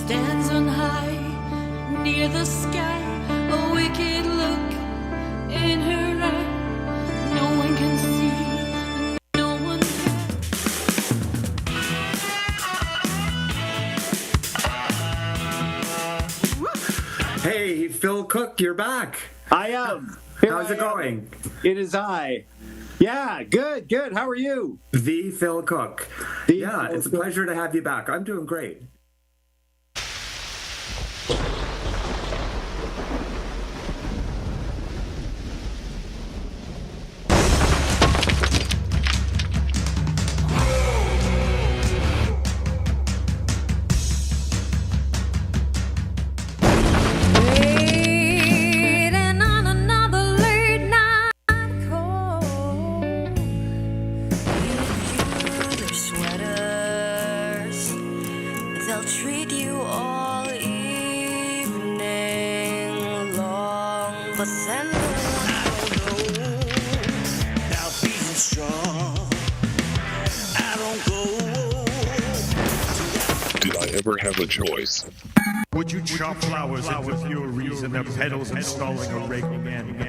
stands on high near the sky, a wicked look in her eye. No one can see, no one can. Hey, Phil Cook, you're back. I am. How's it going? It is I. Yeah, good. How are you? The Phil Cook. It's a pleasure to have you back. I'm doing great. Have a choice. Would you chop flowers into furies and their petals installing a raking end?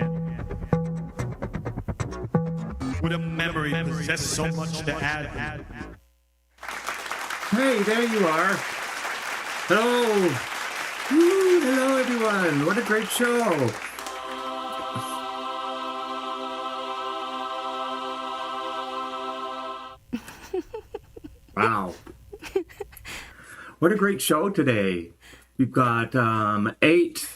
Would a memory possess so much to add? Hey, there you are. Hello. Woo, hello, everyone. What a great show. Wow. What a great show today. We've got 8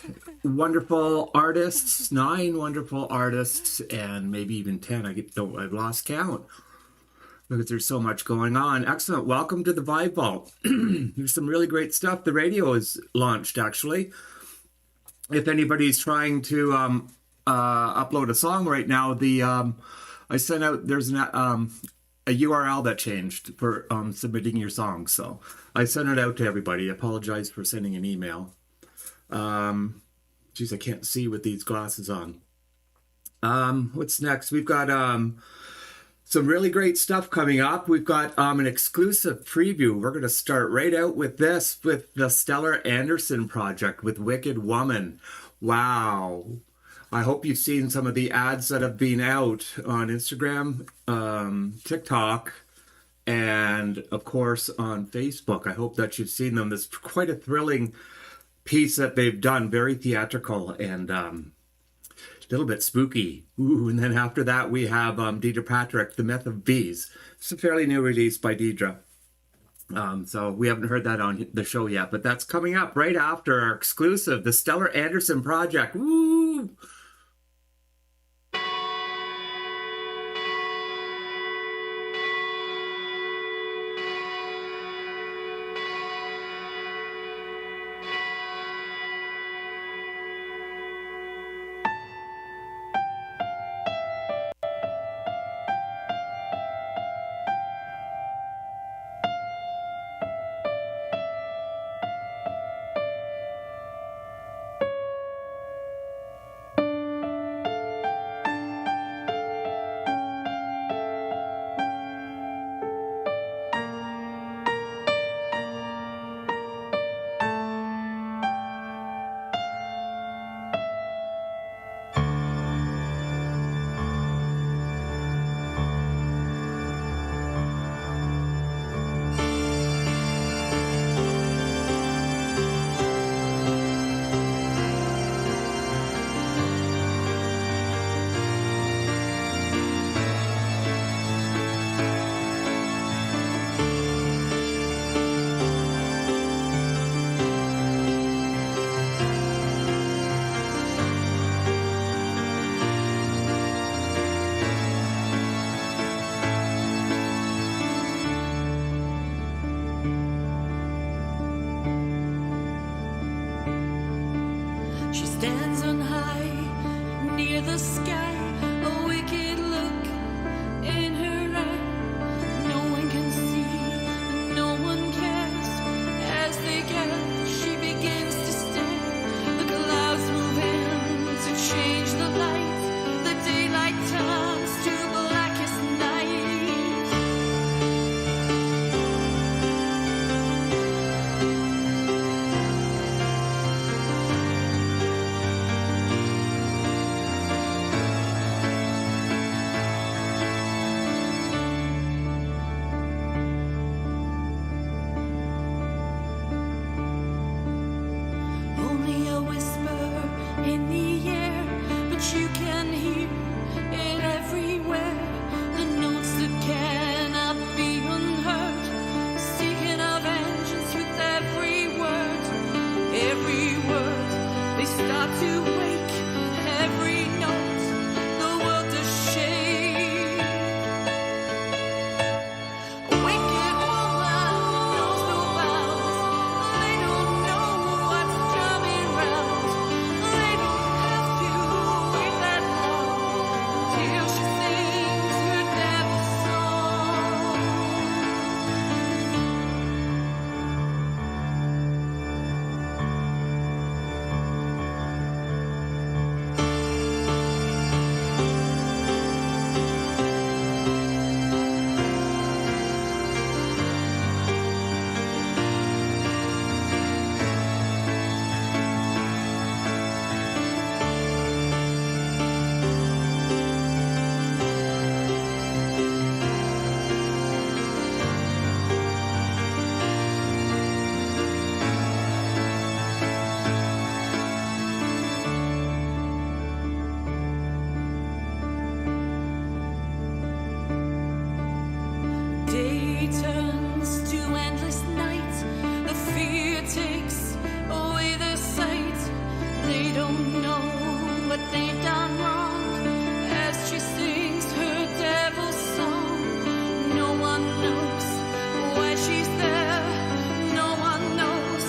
wonderful artists, 9 wonderful artists, and maybe even 10. I've lost count because there's so much going on. Excellent. Welcome to the Vibe Vault. There's some really great stuff. The radio is launched, actually. If anybody's trying to upload a song right now, I sent out, there's a URL that changed for submitting your song. So I sent it out to everybody. I apologize for sending an email. Geez, I can't see with these glasses on. What's next? We've got some really great stuff coming up. We've got an exclusive preview. We're going to start right out with this, with the Stellar Anderson project with Wicked Woman. Wow. I hope you've seen some of the ads that have been out on Instagram, TikTok, and of course on Facebook. I hope that you've seen them. There's quite a thrilling piece that they've done, very theatrical and a little bit spooky. Ooh, and then after that we have Deedra Patrick, The Myth of Bees. It's a fairly new release by Deedra. So we haven't heard that on the show yet, but that's coming up right after our exclusive, the Stellar Anderson project. Woo! turns to endless night. The fear takes away the sight. They don't know what they've done wrong as she sings her devil's song. No one knows why she's there. No one knows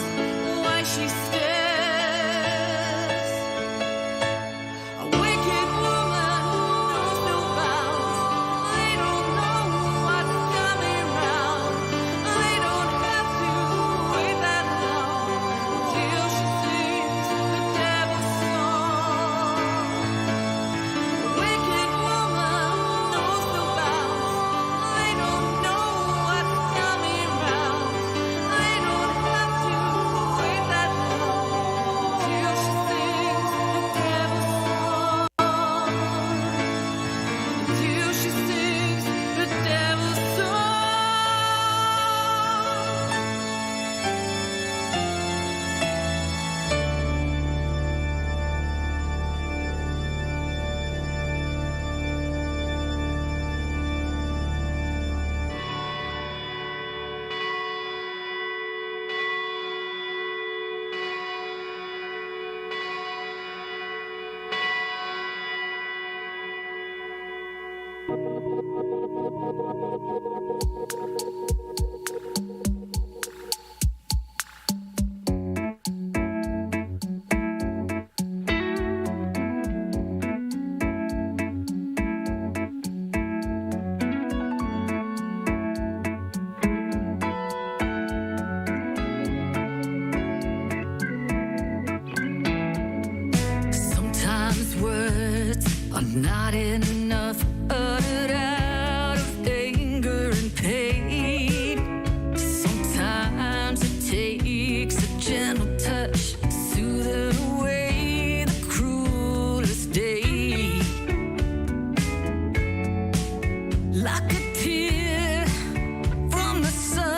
why she stays. A wicked woman knows no bounds. They don't know what's coming round. They don't have to wait that long till she sings the devil's song. A wicked woman knows no bounds. They don't know what's coming round. They don't have to wait that long till she sings the devil's song. Till she sings the devil's song. Sometimes words are not enough, uttered out of anger and pain. Sometimes it takes a gentle touch, soothing away the cruelest day. Like a tear from the sun.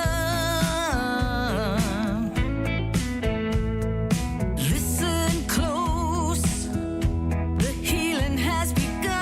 Listen close, the healing has begun.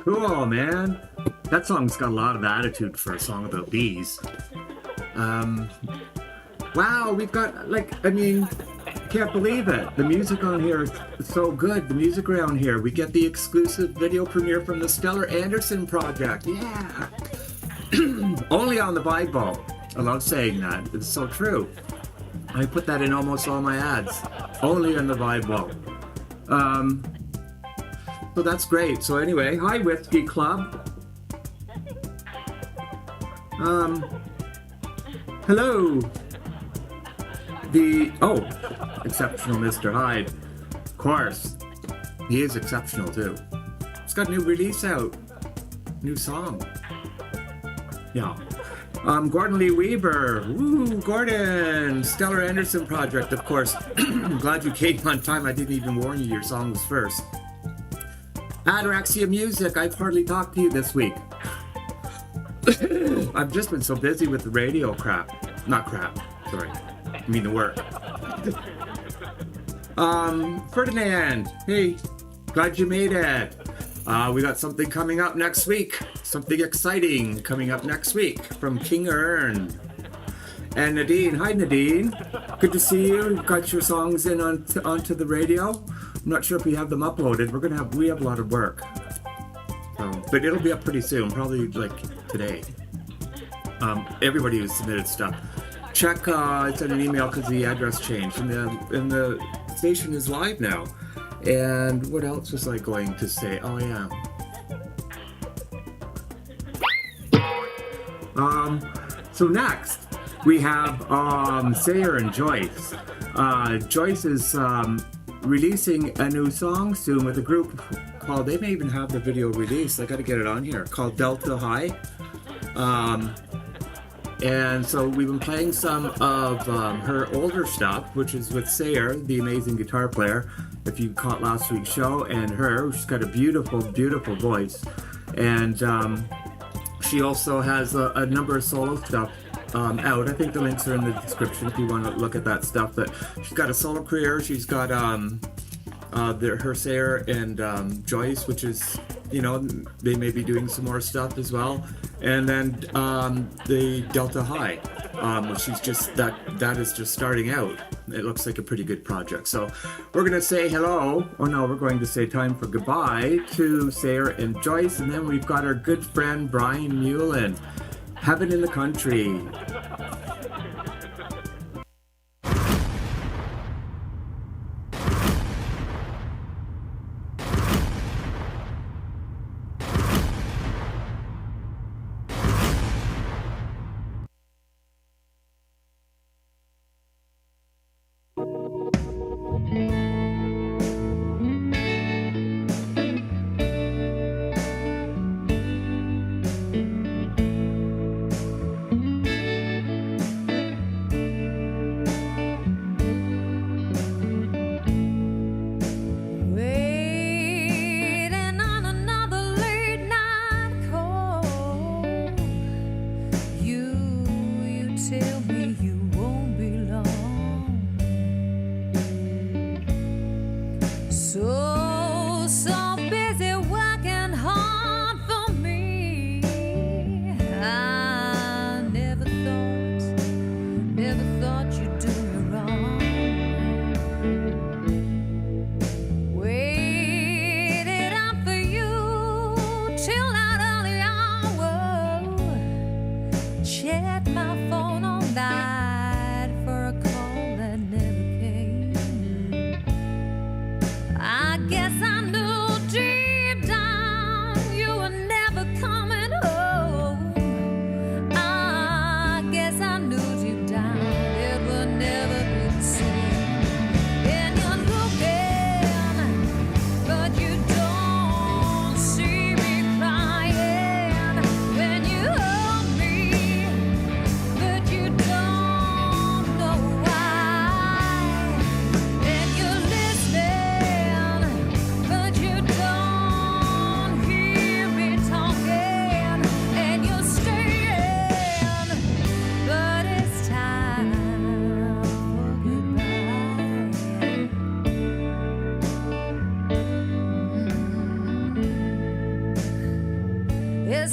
Cool, man. That song's got a lot of attitude for a song about bees. Wow, we've got, like, I mean, can't believe it. The music on here is so good. The music around here. We get the exclusive video premiere from the Stellar Anderson project. Yeah. Only on the Bible. I love saying that. It's so true. I put that in almost all my ads. Only in the Bible. So that's great. So anyway, hi Whiskey Club. Hello. Exceptional Mr. Hyde. Of course. He is exceptional too. He's got a new release out. New song. Yeah. Gordon Lee Weaver. Woo, Gordon. Stellar Anderson project, of course. I'm glad you came on time. I didn't even warn you your song was first. Ataraxia Music. I've hardly talked to you this week. I've just been so busy with the radio crap. Not crap. Sorry. I mean the work. Ferdinand. Hey. Glad you made it. We got something coming up next week. Something exciting coming up next week from King Ern. And Nadine. Hi, Nadine. Good to see you. You've got your songs in onto the radio. I'm not sure if we have them uploaded. We have a lot of work. So, but it'll be up pretty soon. Probably like today. Everybody who submitted stuff. Check, I sent an email because the address changed. And the station is live now. And what else was I going to say? Oh, yeah. So next, we have Sayer and Joyce. Joyce is releasing a new song soon with a group called, they may even have the video released, I gotta get it on here, called Delta High. And so we've been playing some of her older stuff, which is with Sayer, the amazing guitar player, if you caught last week's show, and her. She's got a beautiful, beautiful voice. And she also has a number of solo stuff out. I think the links are in the description if you want to look at that stuff. But she's got a solo career. She's got her Sayer and Joyce, which is, you know, they may be doing some more stuff as well. And then the Delta High, which is just that is just starting out. It looks like a pretty good project. So we're going to say hello. Oh no, we're going to say time for goodbye to Sayer and Joyce. And then we've got our good friend Brian Meulen. Heaven in the Country.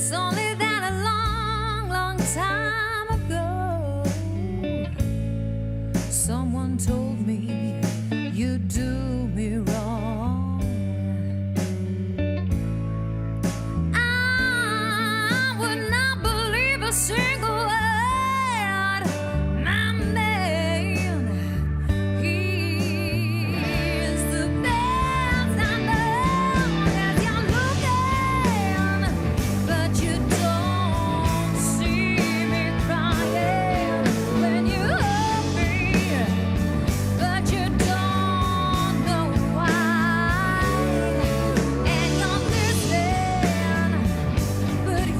It's only that a long, long time ago, someone told me you do me wrong. I would not believe a single word. My man, he is the best I know. That you're looking, but you don't see me crying when you hug me, but you don't know why. And you're listening, but you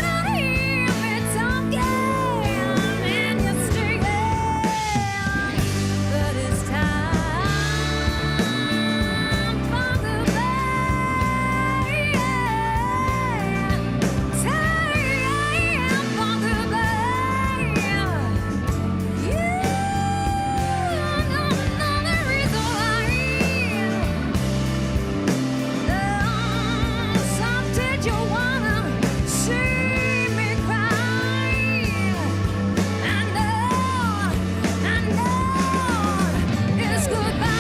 don't hear me talking, and you're staying. But it's time for goodbye. Time for goodbye. You don't know the reason why. Some did you wanna see me cry? I know it's goodbye.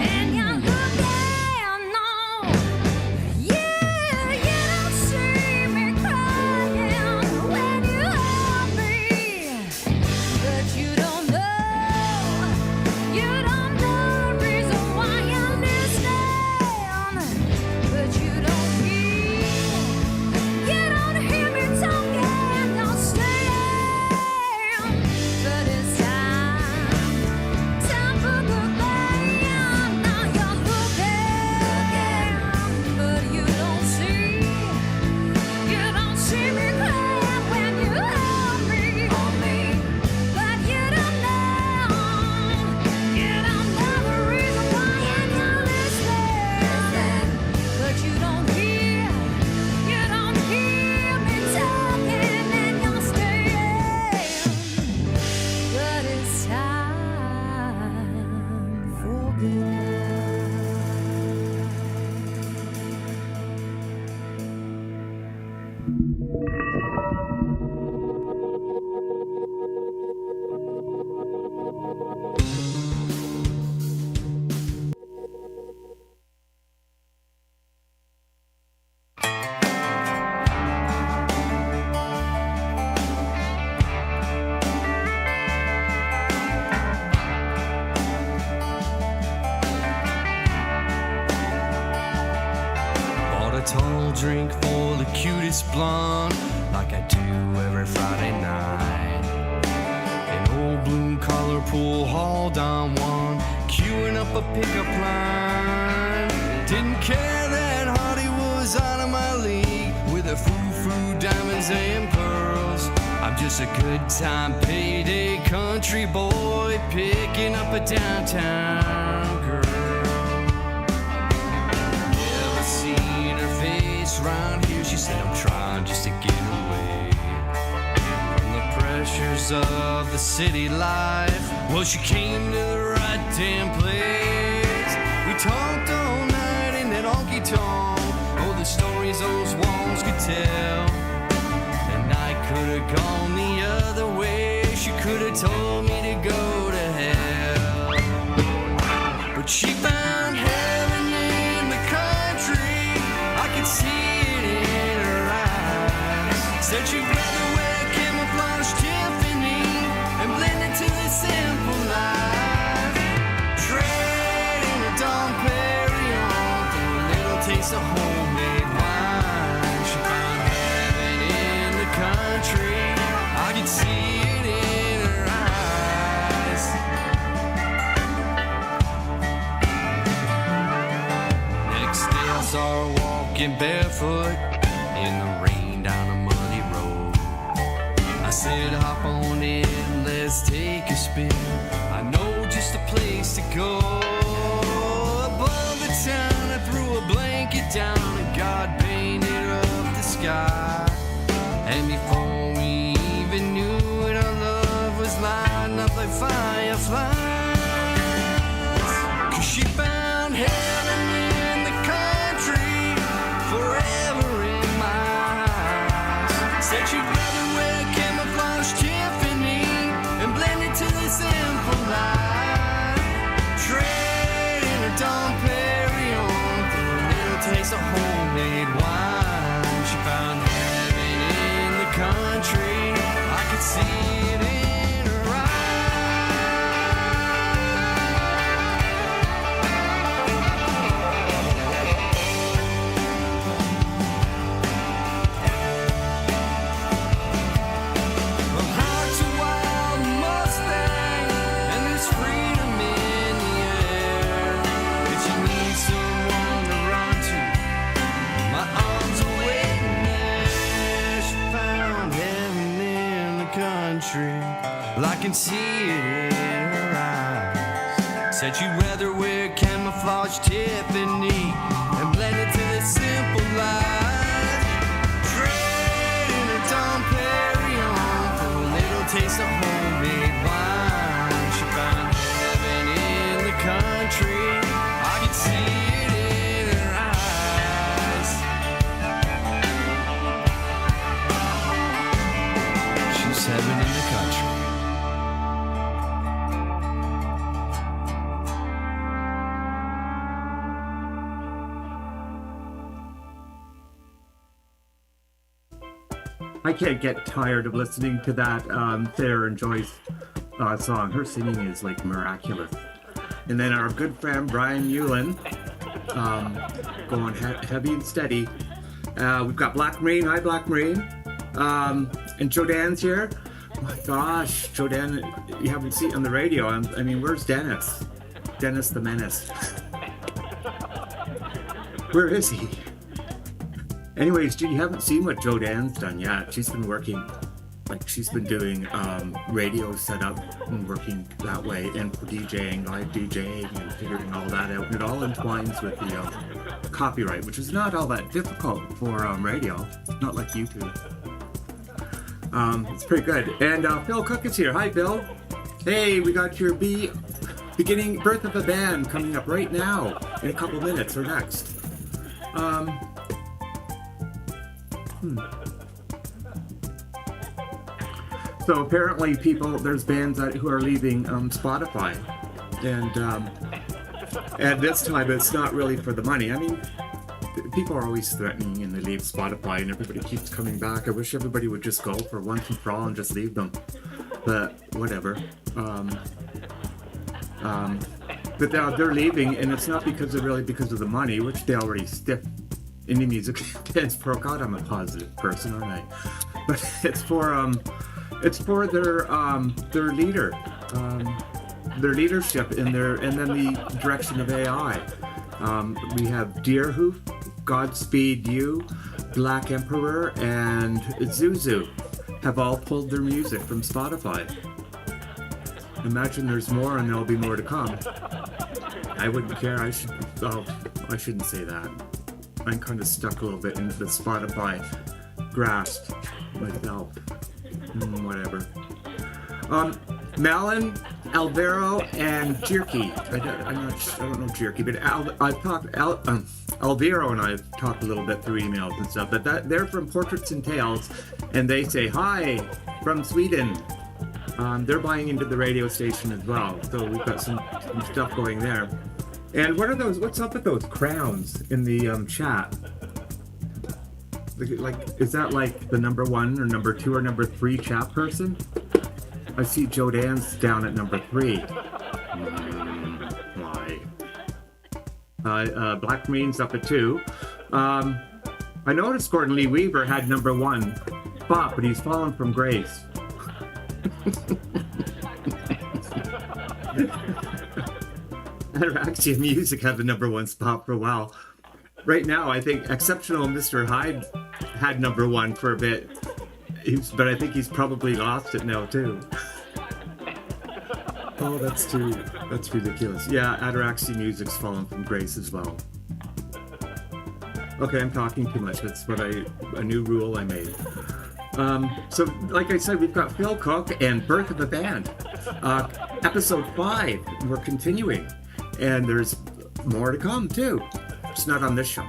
And you're looking, no, you don't see me crying when you hug me, but you don't know the reason why you're listening, but you don't hear me talking, you're staying, but it's time for goodbye. Now you're looking, but you don't see me crying when you hug me, but you don't know the reason why, and you're listening, but you don't hear me talking, and you're staying, but it's time for goodbye. Bought a tall drink for the cutest blonde, like I do every Friday night. An old blue collar pool hall down one, queuing up a pickup line. Didn't care that Hardy was out of my league with her foo-foo diamonds and pearls. I'm just a good time payday country boy picking up a downtown girl. Never seen her face round here. She said I'm trying just to get away from the pressures of the city life. Well, she came to the right damn place. We talked all night in that honky-tonk. Oh, the stories those walls could tell. The night could have gone the other way. She could have told me to go to hell. But she found heaven in the country. I could see it in her eyes. Said she'd rather wear camouflage Tiffany and blend into the simple life. Trading a Dom Perignon for a little taste of homemade wine. She found heaven in the country. I could see it in her eyes. Next day I saw her walking barefoot in the rain down a muddy road. said, hop on in, let's take a spin. I know just a place to go. Above the town, I threw a blanket down and God painted up the sky. And before we even knew it, our love was lined up like fireflies. 'Cause she found heaven in the country, forever in my eyes. Said she'd rather wear camouflage Tiffany and blend into the simple life. Trading her Dom Perignon for a little taste of homemade wine. She found heaven in the country. I could see it in her Her heart's a wild Mustang, and there's freedom in the air. If she needs someone to run to, my arms are waiting there. She found heaven in the country. Well, I can see it in her eyes. Said she'd rather wear camouflage Tiffany and blend it to the simple life. Trading her Dom Perignon for a little taste of homemade wine. She found heaven in the country. I could see it in her eyes. She's heaven in the country. I can't get tired of listening to that Sarah and Joyce song. Her singing is like miraculous. And then our good friend Brian Meulen, going heavy and steady. We've got Black Marine. Hi, Black Marine. And Jodan's here. Oh my gosh, Jodan, you haven't seen it on the radio. I mean, where's Dennis? Dennis the Menace. Where is he? Anyways, you haven't seen what Jodan's done yet. She's been working, like she's been doing radio setup and working that way, and for DJing, live DJing, and figuring all that out. And it all entwines with the copyright, which is not all that difficult for radio. Not like YouTube. It's pretty good. And Phil Cook is here. Hi, Bill. Hey, we got your beginning birth of a band coming up right now in a couple minutes or next. So apparently there's bands who are leaving Spotify, and this time it's not really for the money. I mean, people are always threatening and they leave Spotify and everybody keeps coming back. I wish everybody would just go for once and for all and just leave them, but whatever. But they're leaving, and it's not because of the money, which they already stiff indie music fans for. God, I'm a positive person, aren't I? But it's for their leader, their leadership and then the direction of AI. We have Deerhoof, Godspeed You, Black Emperor, and Zuzu have all pulled their music from Spotify. Imagine there's more, and there'll be more to come. I wouldn't care. I shouldn't say that. I'm kind of stuck a little bit into the Spotify grasp myself. Whatever. Meulen, Alvaro, and Jerky. I don't know Jerky, but Alvaro and I have talked a little bit through emails and stuff. But they're from Portraits and Tales, and they say hi from Sweden. They're buying into the radio station as well, so we've got some stuff going there. And what are those? What's up with those crowns in the chat? Like, is that like the number 1 or number 2 or number 3 chat person? I see Jodan's down at number 3. Why? Black Marine's up at 2. I noticed Gordon Lee Weaver had number 1 spot, but he's fallen from grace. Actually, music had the number 1 spot for a while. Right now, I think Exceptional Mr. Hyde had number 1 for a bit, But I think he's probably lost it now too. Oh, that's ridiculous. Yeah, Ataraxy Music's fallen from grace as well. Okay, I'm talking too much. That's a new rule I made. So, like I said, we've got Phil Cook and Birth of a Band. Episode 5, we're continuing. And there's more to come, too. It's not on this show.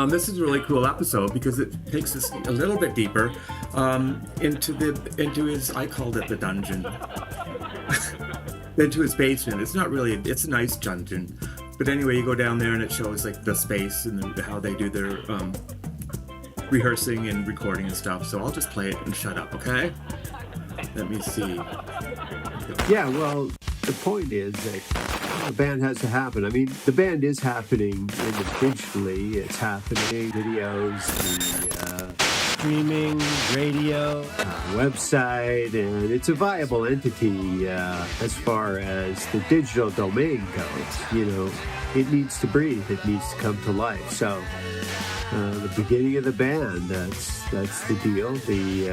This is a really cool episode because it takes us a little bit deeper into his, I called it the dungeon. Into his basement. It's not really, it's a nice dungeon. But anyway, you go down there and it shows like the space and how they do their rehearsing and recording and stuff. So I'll just play it and shut up, okay? Let me see. Yeah, well, the point is that the band has to happen. I mean, the band is happening digitally. It's happening, videos, the streaming, radio, website, and it's a viable entity as far as the digital domain goes. You know, it needs to breathe. It needs to come to life. So the beginning of the band, that's the deal. The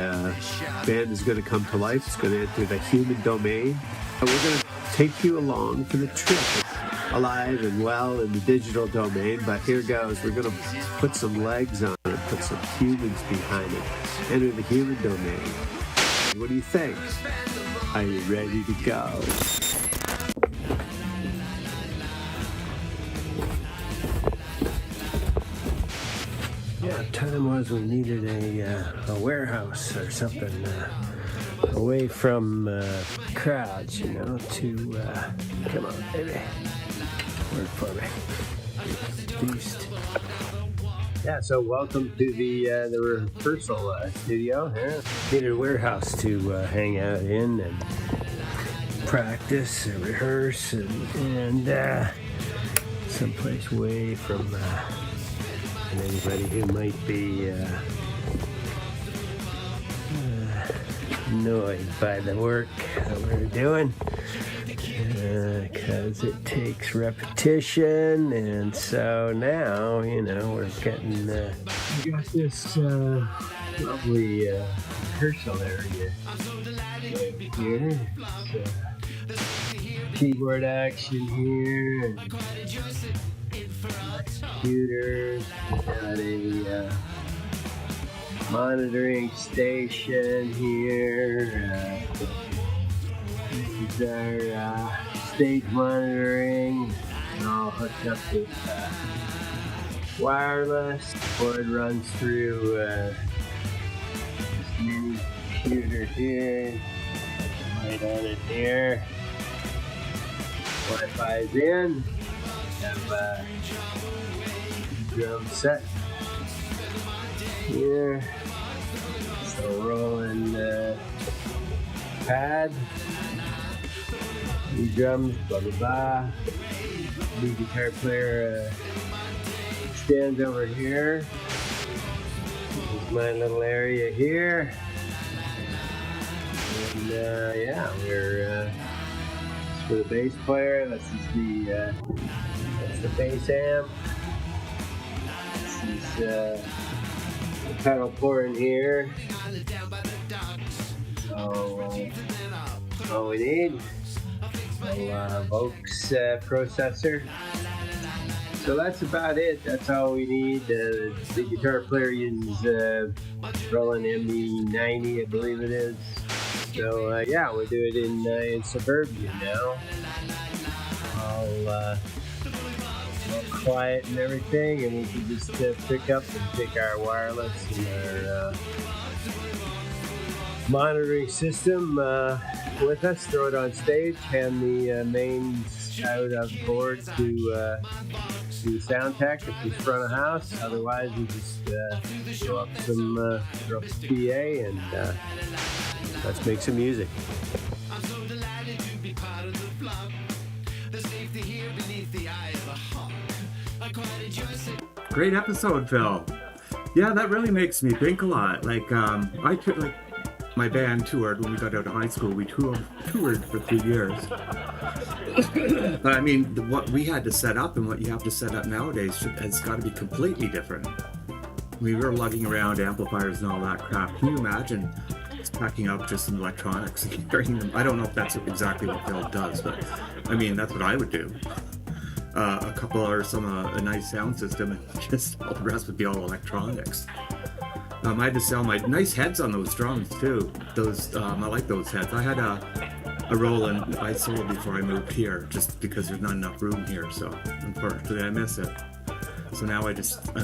band is going to come to life. It's going to enter the human domain. And we're going to take you along for the trip, alive and well in the digital domain. But here goes. We're going to put some legs on it, put some humans behind it, enter the human domain. What do you think? Are you ready to go? Yeah, time was we needed a warehouse or something away from crowds, you know, to come on, baby, work for me, beast. Yeah, so welcome to the rehearsal studio. Needed a warehouse to hang out in and practice and rehearse and someplace away from anybody who might be annoyed by the work that we're doing, because it takes repetition. And so now, you know, we're getting we got this lovely rehearsal area here. Keyboard action here, and computers. We got a monitoring station here. This is our stage monitoring, all hooked up with wireless. Cord runs through this mini computer here. Light on it here. Wi-Fi's in. Have a drum set here. So rolling pad. New drums, blah blah blah. New guitar player stands over here. This is my little area here. And yeah, we're for the bass player. This is that's the bass amp. This is the pedal port in here. So all we need. Vox processor. So that's about it. That's all we need. The guitar player uses Roland MD90, I believe it is. So yeah, we'll do it in Suburbia now. All quiet and everything, and we can just pick up and take our wireless and our monitoring system with us, throw it on stage, hand the mains out of board to the sound tech if he's front of house. Otherwise, we just throw up some PA and let's make some music. Great episode, Phil. Yeah, that really makes me think a lot. Like, I took, like, my band toured when we got out of high school. We toured for 3 years. But I mean, what we had to set up and what you have to set up nowadays has got to be completely different. We were lugging around amplifiers and all that crap. Can you imagine packing up just some electronics and carrying them? I don't know if that's exactly what Phil does, but I mean, that's what I would do. A couple or a nice sound system, and just all the rest would be all electronics. I had to sell my nice heads on those drums too. Those I like those heads. I had a Roland I sold before I moved here, just because there's not enough room here. So unfortunately, I miss it. So now I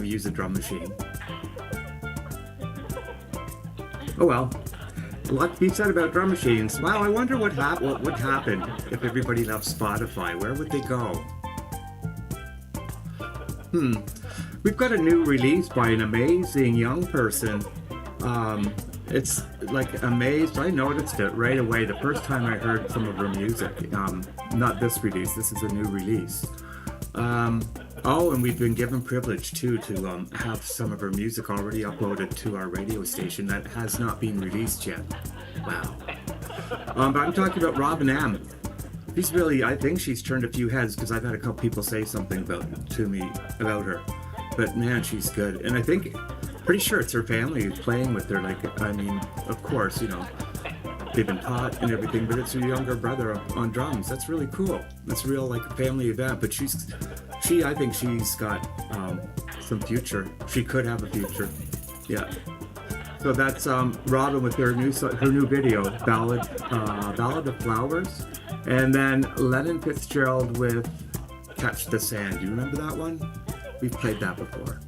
use a drum machine. Oh well. A lot to be said about drum machines. Wow, I wonder what would happen if everybody left Spotify. Where would they go? We've got a new release by an amazing young person. It's like amazed. I noticed it right away the first time I heard some of her music. Not this release. This is a new release. And we've been given privilege too to have some of her music already uploaded to our radio station that has not been released yet. Wow. But I'm talking about Robyn M. She's really, I think she's turned a few heads because I've had a couple people say something to me about her. But man, she's good. And I think, pretty sure it's her family who's playing with her. Like, I mean, of course, you know, they've been taught and everything, but it's her younger brother on drums. That's really cool. That's real, like, a family event. But I think she's got some future. She could have a future. Yeah. So that's Robyn with her new video, Ballad of Flowers. And then Lennon Fitzgerald with Catch the Sand. Do you remember that one? We've played that before.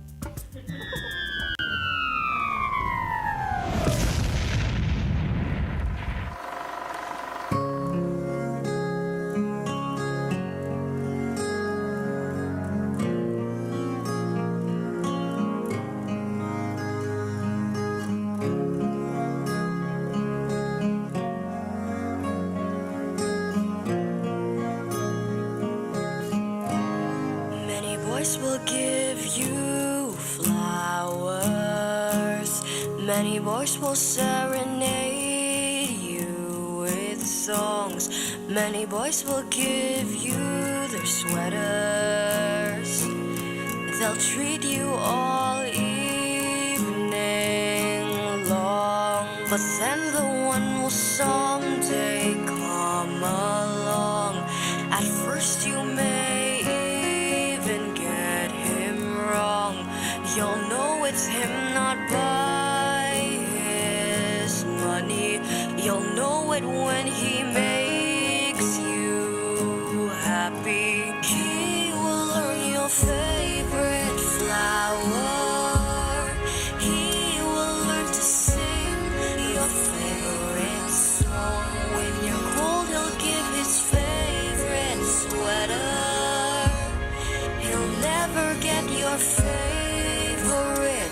Will give you flowers. Many boys will serenade you with songs. Many boys will give you their sweaters. They'll treat you all evening long. But then the one will someday come along. At first you may you'll know it's him not by his money. You'll know it when he makes you happy. He will learn your favorite flower. He will learn to sing your favorite song. When you're cold, he'll give his favorite sweater. He'll never get your favorite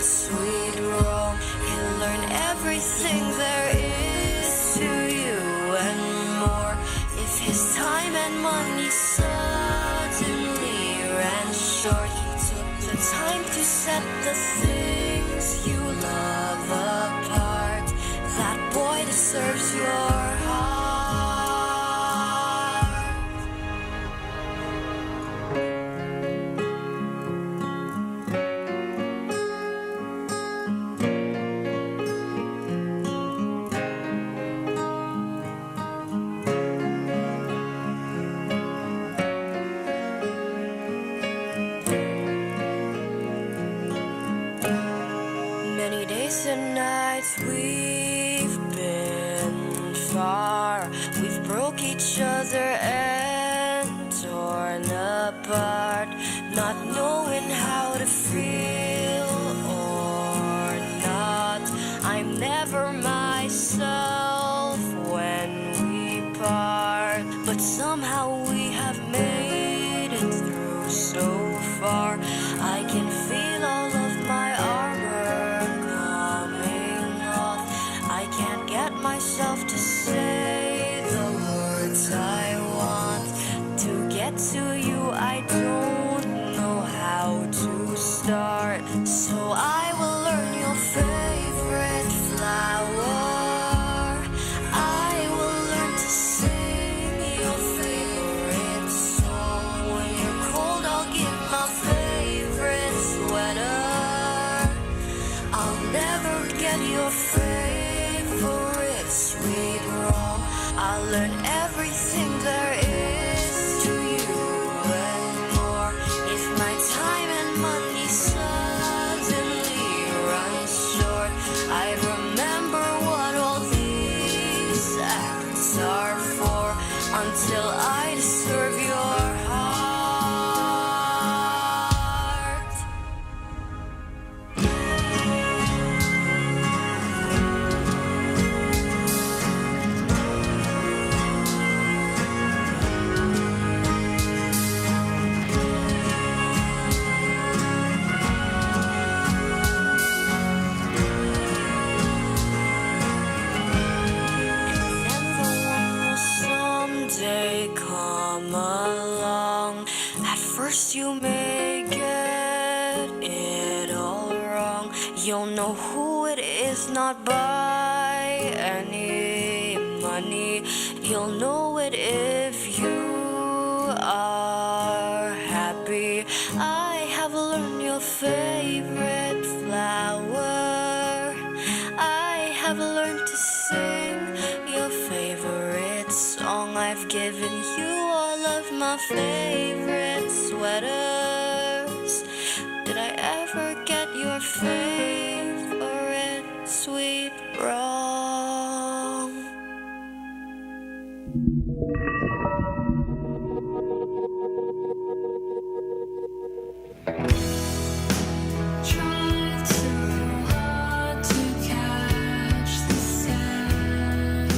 sweet wrong. He'll learn everything there is to you and more. If his time and money suddenly ran short, he took the time to set the things you love apart. That boy deserves your heart. We've been far, we've broke each other and torn apart, not knowing how to feel or not. I'm never myself when we part, but somehow we have made it through so far. I can feel all of my armor coming off. I can't get myself to say the words I want. To get to you, I don't know how to start. So I will learn your favorite flower. I will learn to sing your favorite song. When you're cold, I'll give my favorite sweater. learn everything there is to you and more. If my time and money suddenly run short, I remember what all these acts are for, until I deserve your heart. Someday come along. At first you may get it all wrong. You'll know who it is not by any money. You'll know it if you are happy. I have learned your favorite flower. I have learned to sing your favorite song. I've given you all of my favorite sweaters. Did I ever get your favorite sweet wrong? Tried so hard to catch the sand.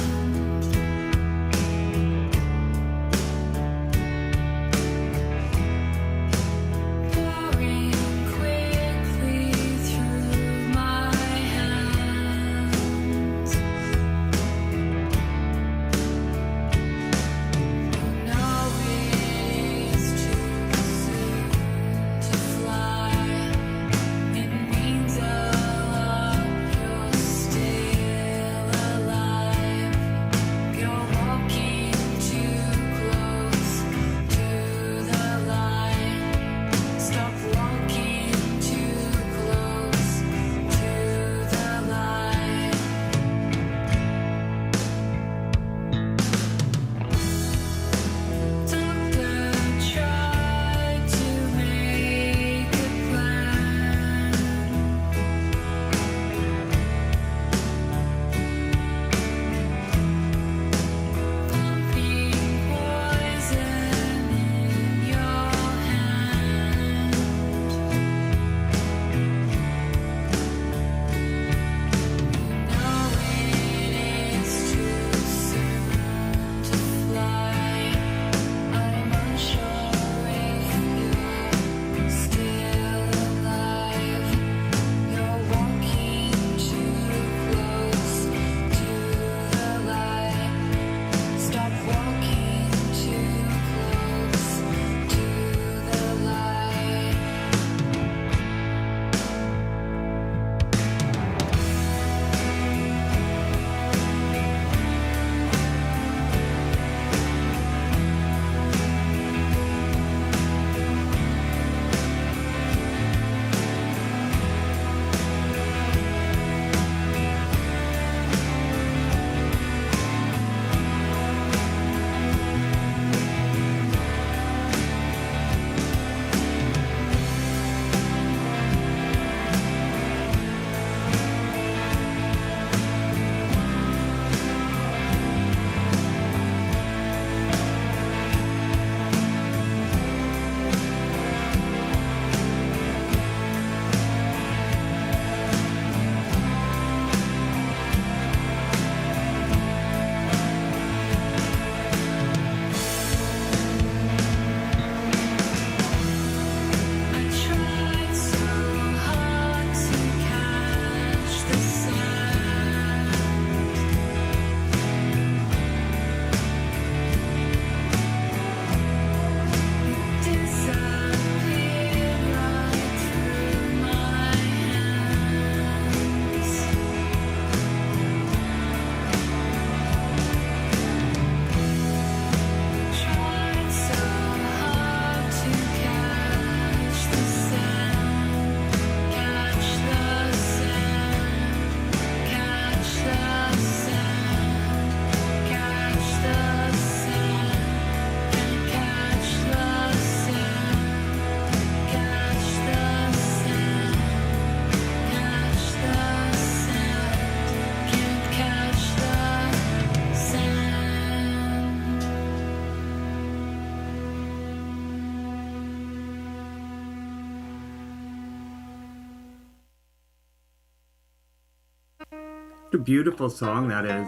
What a beautiful song that is.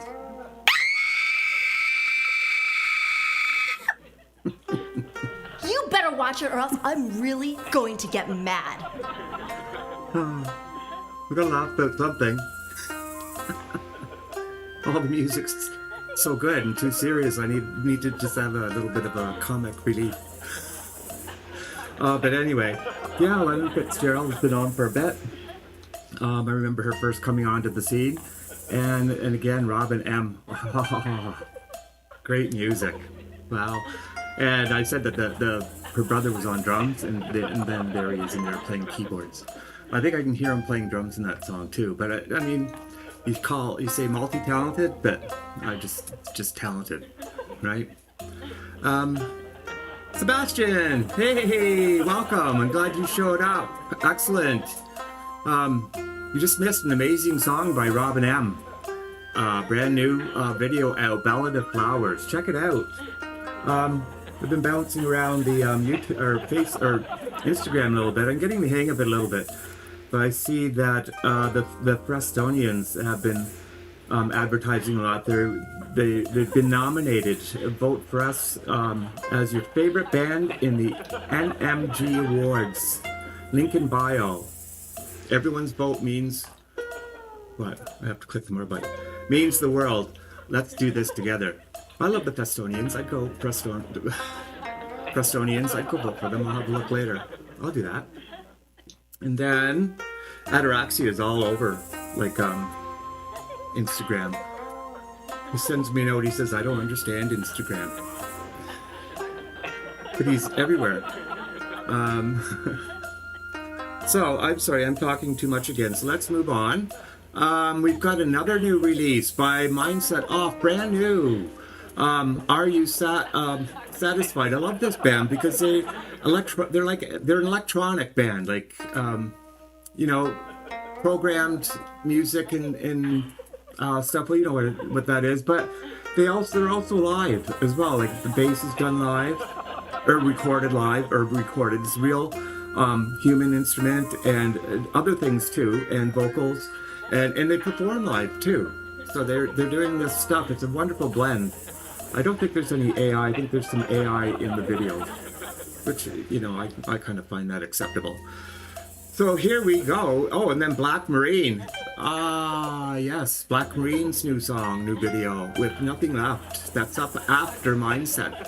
You better watch it or else I'm really going to get mad. We're gonna laugh about something. All the music's so good and too serious. I need to just have a little bit of a comic relief. But anyway, yeah, Lennon Fitzgerald has been on for a bit. I remember her first coming onto the scene, and again, Robyn M. Great music, wow. And I said that her brother was on drums, and then there he is in there playing keyboards. I think I can hear him playing drums in that song too. But I mean, you say multi-talented, but just talented, right? Sebastian, hey, welcome. I'm glad you showed up. Excellent. You just missed an amazing song by Robyn M. Brand new video out, Ballad of Flowers. Check it out. I've been bouncing around the YouTube or Instagram a little bit. I'm getting the hang of it a little bit. But I see that the Prestonians have been advertising a lot. They've been nominated. Vote for us as your favorite band in the NMG Awards. Link in bio. Everyone's vote means what? I have to click the more button. Means the world. Let's do this together. I love the Prestonians. I'd go Prestonians. I'd go vote for them. I'll have a look later. I'll do that. And then Ataraxia is all over like Instagram. He sends me a note. He says, I don't understand Instagram. But he's everywhere. So, I'm sorry, I'm talking too much again. So let's move on. We've got another new release by Mindset Off, brand new. Are you satisfied? I love this band because they're an electronic band, like programmed music and stuff. Well, you know what that is, but they're also live as well. Like the bass is done live, or recorded live, or recorded. It's real human instrument and other things too, and vocals, and they perform live too. So they're doing this stuff. It's a wonderful blend. I don't think there's any AI. I think there's some AI in the video, which, I kind of find that acceptable. So here we go. Oh, and then Black Marine. Ah, yes, Black Marine's new song, new video with Nothing Left. That's up after Mindset.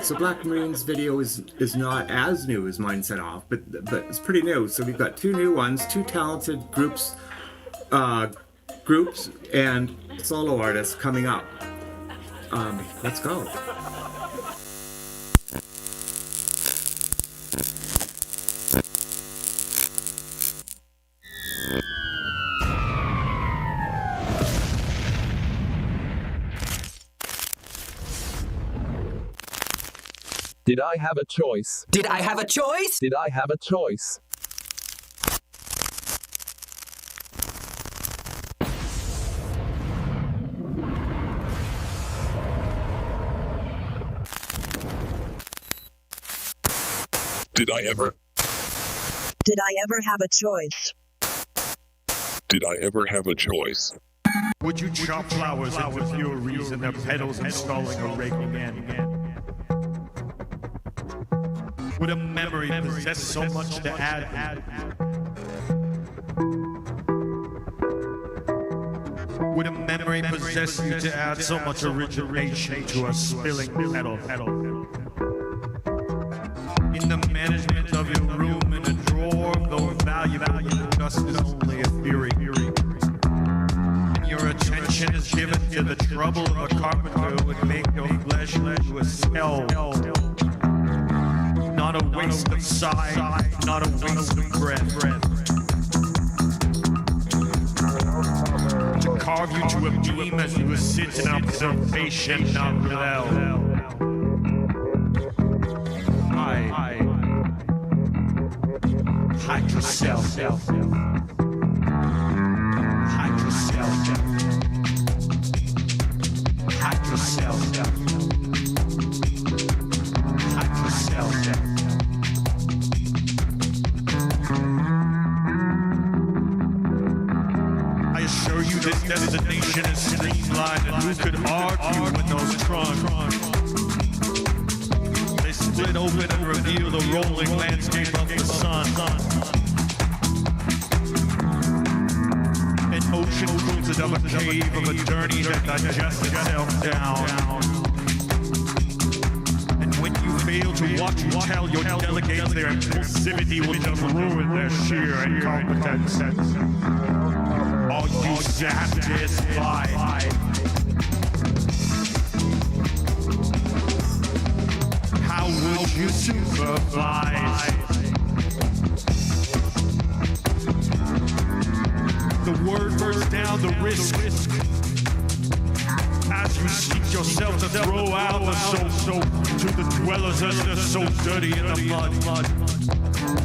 So Black Marine's video is not as new as Mindset Off, but it's pretty new. So we've got two new ones, two talented groups and solo artists coming up. Let's go. Did I have a choice? Did I have a choice? Did I have a choice? Did I ever? Did I ever have a choice? Did I ever have a choice? Would you chop flowers into furies and their petals installing a raking end? Would a memory possess so much to add? Would a memory possess you to add so much origination to a spilling petal? In the management of your room in a drawer, though valuable dust is only a theory. Your attention is given to the trouble of a carpenter who would make your flesh into a skull. Not a waste of sigh, not a waste of breath. To carve you to a beam as you sit in observation, not rebel. Hide yourself. Hide yourself. Hide yourself. Hide yourself. I assure you this function is streamlined, and who could argue with those trunks? They split open and reveal the rolling landscape of the sun. An ocean cruises of a cave of a journey that digests itself down. And when you fail to watch, you tell your delegates their impulsivity will just ruin their sheer incompetence. Are you satisfied? How would you supervise? The word burns down the risk as you seek yourself to throw out the soap to the dwellers as they're so dirty in the mud.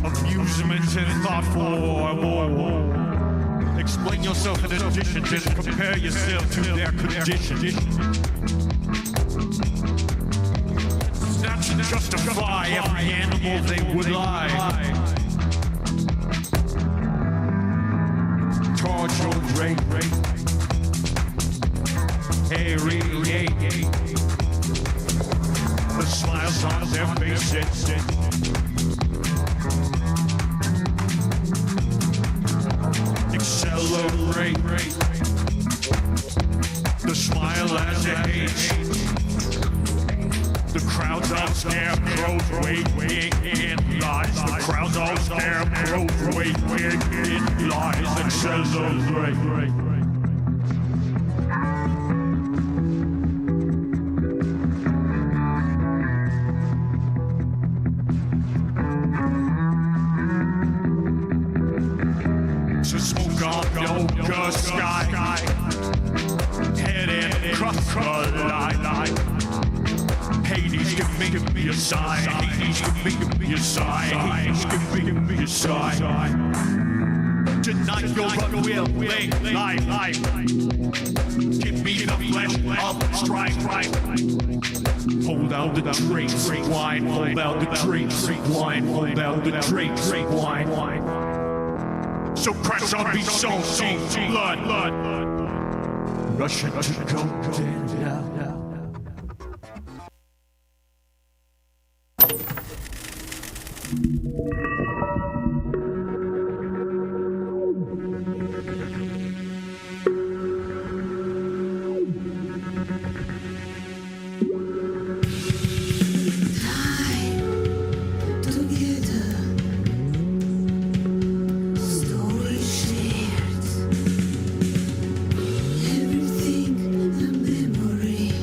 Amusement and thoughtful more. Explain yourself in addition, just compare yourself to their condition. It's not to justify every animal they would lie. Torture rate, hairy, the smiles on their faces. Accelerate the smile as they hate. The crowds of scarecrows waiting in lies. The crowds of scarecrows waiting in lies. Accelerate. Sky, head and cross the line. Hades, give me a sign. Hades, give me a sign. Hades, give me a sign. Tonight your run will make life. Give me the flesh of strife. Hold out the drinks, wine. Hold out the drinks, wine. Hold out the drinks, wine. So press on me, so blood. Russian to go down. Everything a memory.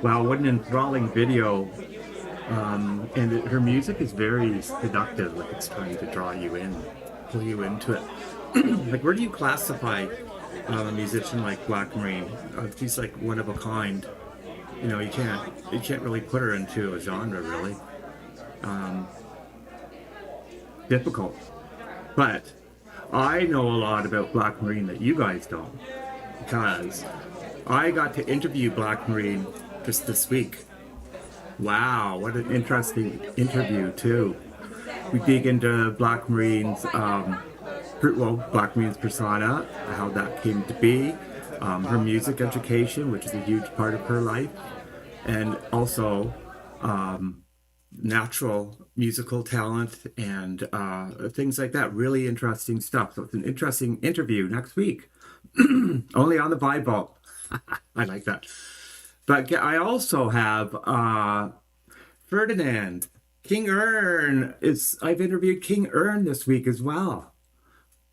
Wow, what an enthralling video. And her music is very seductive, like it's trying to draw you in, pull you into it. Like, where do you classify a musician like Black Marine? She's like one of a kind. You know, you can't really put her into a genre, really. Difficult. But I know a lot about Black Marine that you guys don't, because I got to interview Black Marine just this week. Wow, what an interesting interview too. We dig into Black Marine's, Black Marine's persona, how that came to be, her music education, which is a huge part of her life, and also natural musical talent and things like that. Really interesting stuff. So it's an interesting interview next week, only on the Vibe Vault. I like that. But I also have Ferdinand. King Ern I've interviewed King Ern this week as well.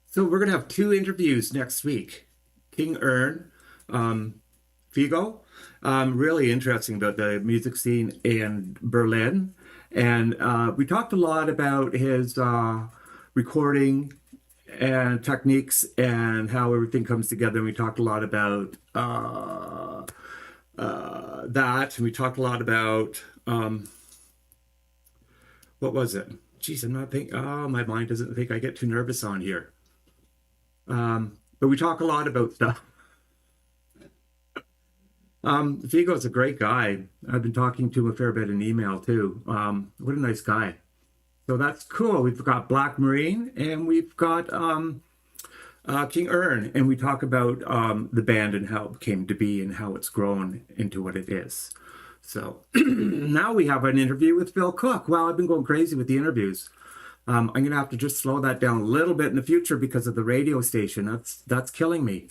So we're going to have 2 interviews next week. King Ern, Figo, really interesting about the music scene in Berlin. And we talked a lot about his recording and techniques and how everything comes together. And we talked a lot about that. And we talked a lot about, what was it? Geez, I'm not thinking, my mind doesn't think. I get too nervous on here. But we talk a lot about stuff. Figo's a great guy. I've been talking to him a fair bit in email too. What a nice guy. So that's cool. We've got Black Marine and we've got King Ern, and we talk about the band and how it came to be and how it's grown into what it is. So now we have an interview with Phil Cook. Wow, I've been going crazy with the interviews. I'm going to have to just slow that down a little bit in the future because of the radio station. That's killing me.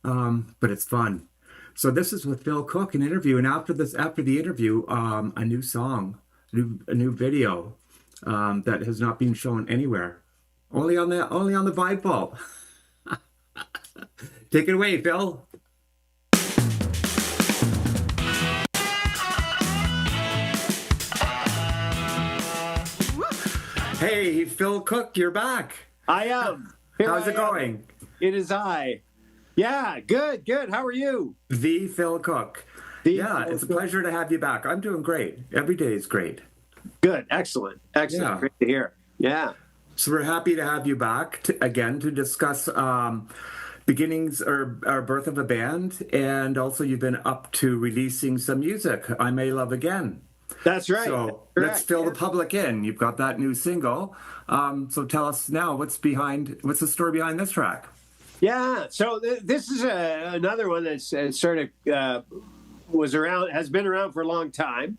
But it's fun. So this is with Phil Cook, an interview, and after the interview, a new song, a new video that has not been shown anywhere, only on the Vibe Vault. Take it away, Phil. Hey, Phil Cook, you're back. I am. Here How's I it am. going? It is I. Yeah, good, good. How are you? The Phil Cook. Yeah, it's a pleasure to have you back. I'm doing great. Every day is great. Good, excellent, excellent. Yeah. Great to hear. Yeah. So we're happy to have you back again to discuss beginnings or birth of a band, and also you've been up to releasing some music. I May Love Again. That's right. So That's let's fill the public in. You've got that new single. So tell us now what's the story behind this track? Yeah. So this is another one that's sort of has been around for a long time.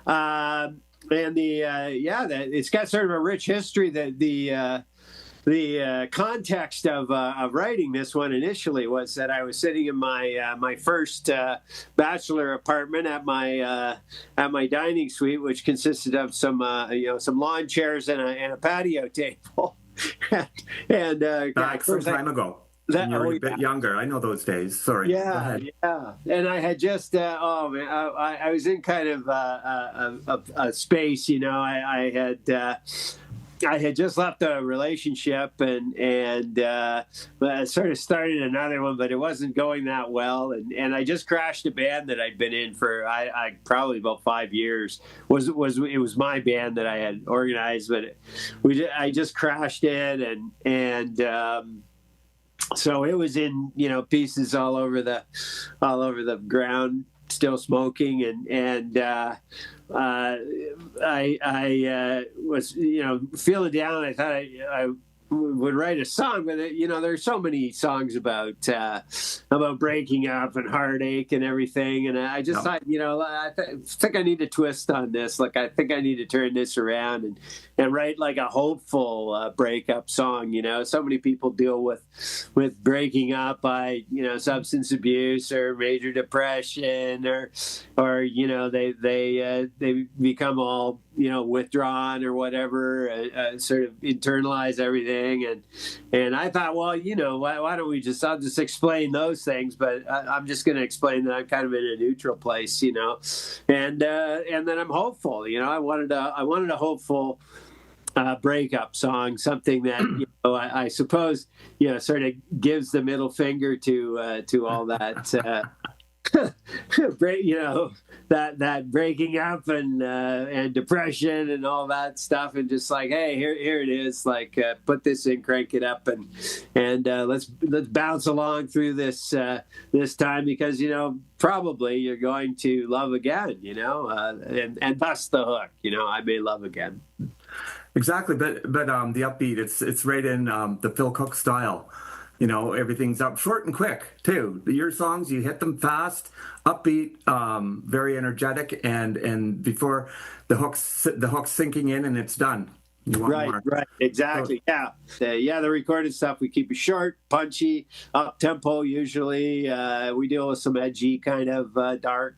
And it's got sort of a rich history. That the context of writing this one initially was that I was sitting in my first bachelor apartment at my dining suite, which consisted of some lawn chairs and a patio table, and back some time ago. When you were a bit younger. I know those days. Sorry. Yeah. And I had just, I was in kind of a space, I had just left a relationship and sort of started another one, but it wasn't going that well. And I just crashed a band that I'd been in for I probably about 5 years. It was my band that I had organized, but I just crashed it and so it was in pieces all over the ground, still smoking, and I was feeling down. I thought I would write a song, but there's so many songs about breaking up and heartache and everything, and I just thought I think I need a twist on this. Like I think I need to turn this around and write like a hopeful breakup song. So many people deal with breaking up by substance abuse or major depression or they become all withdrawn or whatever, sort of internalize everything. And I thought, well, why don't I'll just explain those things, but I'm just going to explain that I'm kind of in a neutral place, and then I'm hopeful. I wanted a hopeful breakup song, something that I suppose sort of gives the middle finger to all that. That breaking up and depression and all that stuff, and just like, hey, here it is, like put this in, crank it up, and let's bounce along through this time, because probably you're going to love again, and that's the hook, I may love again. Exactly, but the upbeat, it's right in the Phil Cook style. Everything's up short and quick too. Your songs, you hit them fast, upbeat, very energetic, and before the hook's sinking in and it's done. You want more. Right, exactly. The recorded stuff, we keep it short, punchy, up tempo. Usually, we deal with some edgy kind of dark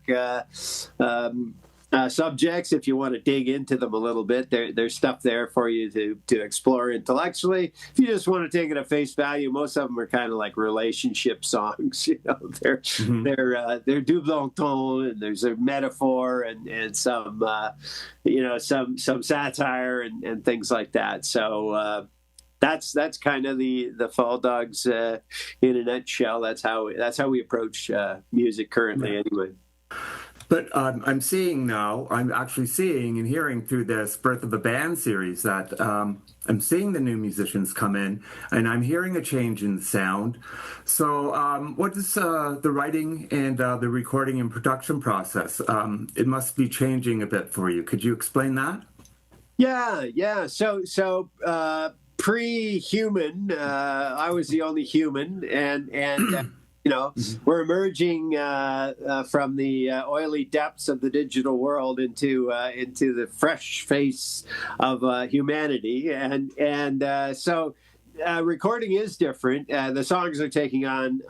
subjects. If you want to dig into them a little bit, there's stuff there for you to explore intellectually. If you just want to take it at face value, most of them are kind of like relationship songs. They're double entendre, and there's a metaphor and some some satire and things like that. So that's kind of the Fall Dogs in a nutshell. That's how we approach music currently, anyway. But I'm actually seeing and hearing through this Birth of a Band series that I'm seeing the new musicians come in, and I'm hearing a change in sound. So what is the writing and the recording and production process? It must be changing a bit for you. Could you explain that? Yeah. So pre-human, I was the only human, and we're emerging from the oily depths of the digital world into the fresh face of humanity, and so recording is different. The songs are taking on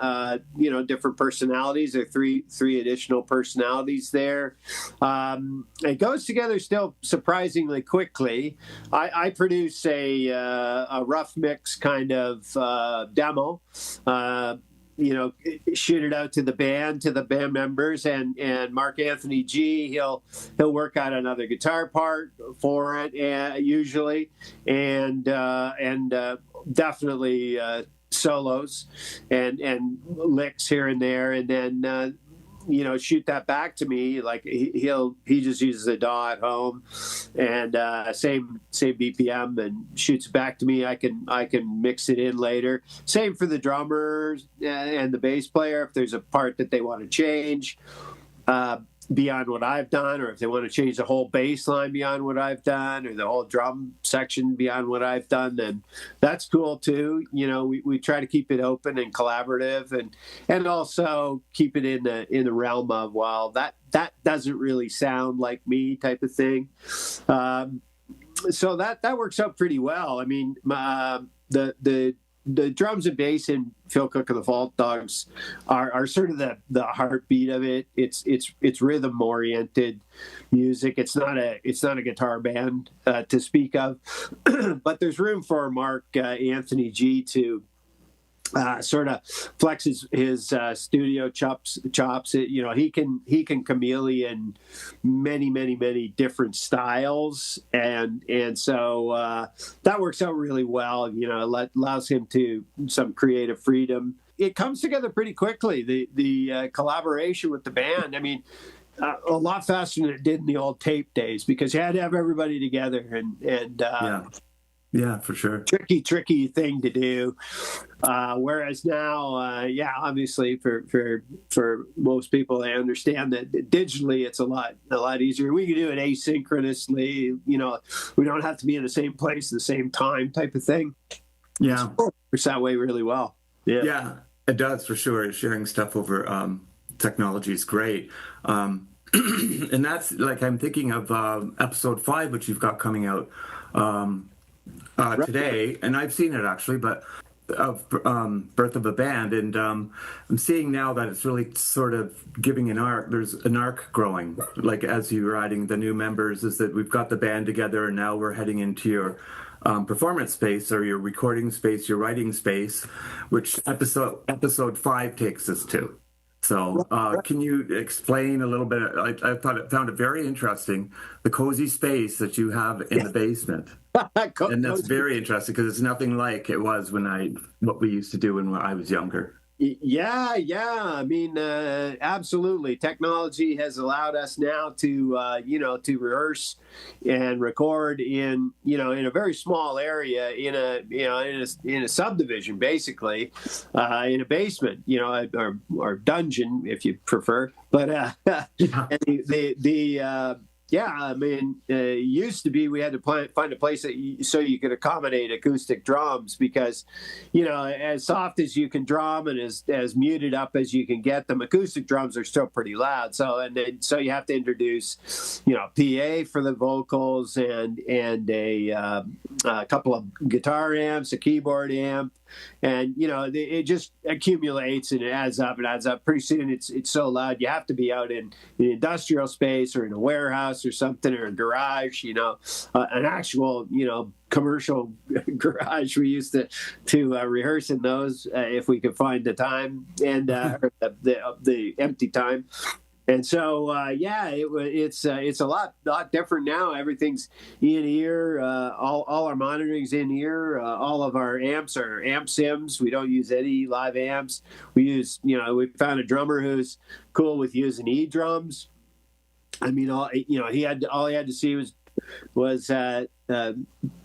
different personalities. There are three additional personalities there. It goes together still surprisingly quickly. I produce a rough mix kind of demo. Shoot it out to the band members, and Mark Anthony G. He'll work out another guitar part for it, usually, and definitely solos and licks here and there, and then shoot that back to me. Like he just uses a DAW at home, and same BPM, and shoots it back to me. I can mix it in later. Same for the drummers and the bass player. If there's a part that they want to change beyond what I've done, or if they want to change the whole bass line beyond what I've done, or the whole drum section beyond what I've done, then that's cool too. We try to keep it open and collaborative, and also keep it in the realm of, well, that doesn't really sound like me type of thing. So that works out pretty well. I mean, the drums and bass in Phil Cook and the Vault Dogs are sort of the heartbeat of it. It's rhythm oriented music. It's not a guitar band to speak of, but there's room for Mark Anthony G to sort of flex his studio chops. He can chameleon many different styles, and so that works out really well. It allows him to some creative freedom. It comes together pretty quickly. The collaboration with the band. I mean, a lot faster than it did in the old tape days, because you had to have everybody together, and yeah, for sure. Tricky thing to do. Whereas now, obviously for most people, they understand that digitally it's a lot easier. We can do it asynchronously. We don't have to be in the same place at the same time, type of thing. Yeah, it works that way really well. Yeah, it does for sure. Sharing stuff over technology is great. And that's like, I'm thinking of episode 5, which you've got coming out today, and I've seen it actually, but of Birth of a Band, and I'm seeing now that it's really sort of giving an arc. There's an arc growing, like as you're adding the new members, is that we've got the band together, and now we're heading into your performance space, or your recording space, your writing space, which episode 5 takes us to. So can you explain a little bit? I found it very interesting, the cozy space that you have in the basement. And that's very interesting, because it's nothing like it was what we used to do when I was younger. Yeah. I mean, absolutely. Technology has allowed us now to, to rehearse and record in a very small area, in a subdivision, basically, in a basement, or dungeon, if you prefer. But I mean, it used to be we had to find a place so you could accommodate acoustic drums, because, as soft as you can drum and as muted up as you can get them, acoustic drums are still pretty loud. So you have to introduce, PA for the vocals, and a couple of guitar amps, a keyboard amp. And it just accumulates, and it adds up. Pretty soon it's so loud you have to be out in an industrial space, or in a warehouse or something, or a garage, an actual commercial garage. We used to rehearse in those if we could find the time, and the empty time. And so, it's a lot different now. Everything's in ear. All our monitoring's in ear. All of our amps are amp sims. We don't use any live amps. We use, we found a drummer who's cool with using e-drums. I mean, all he had to see was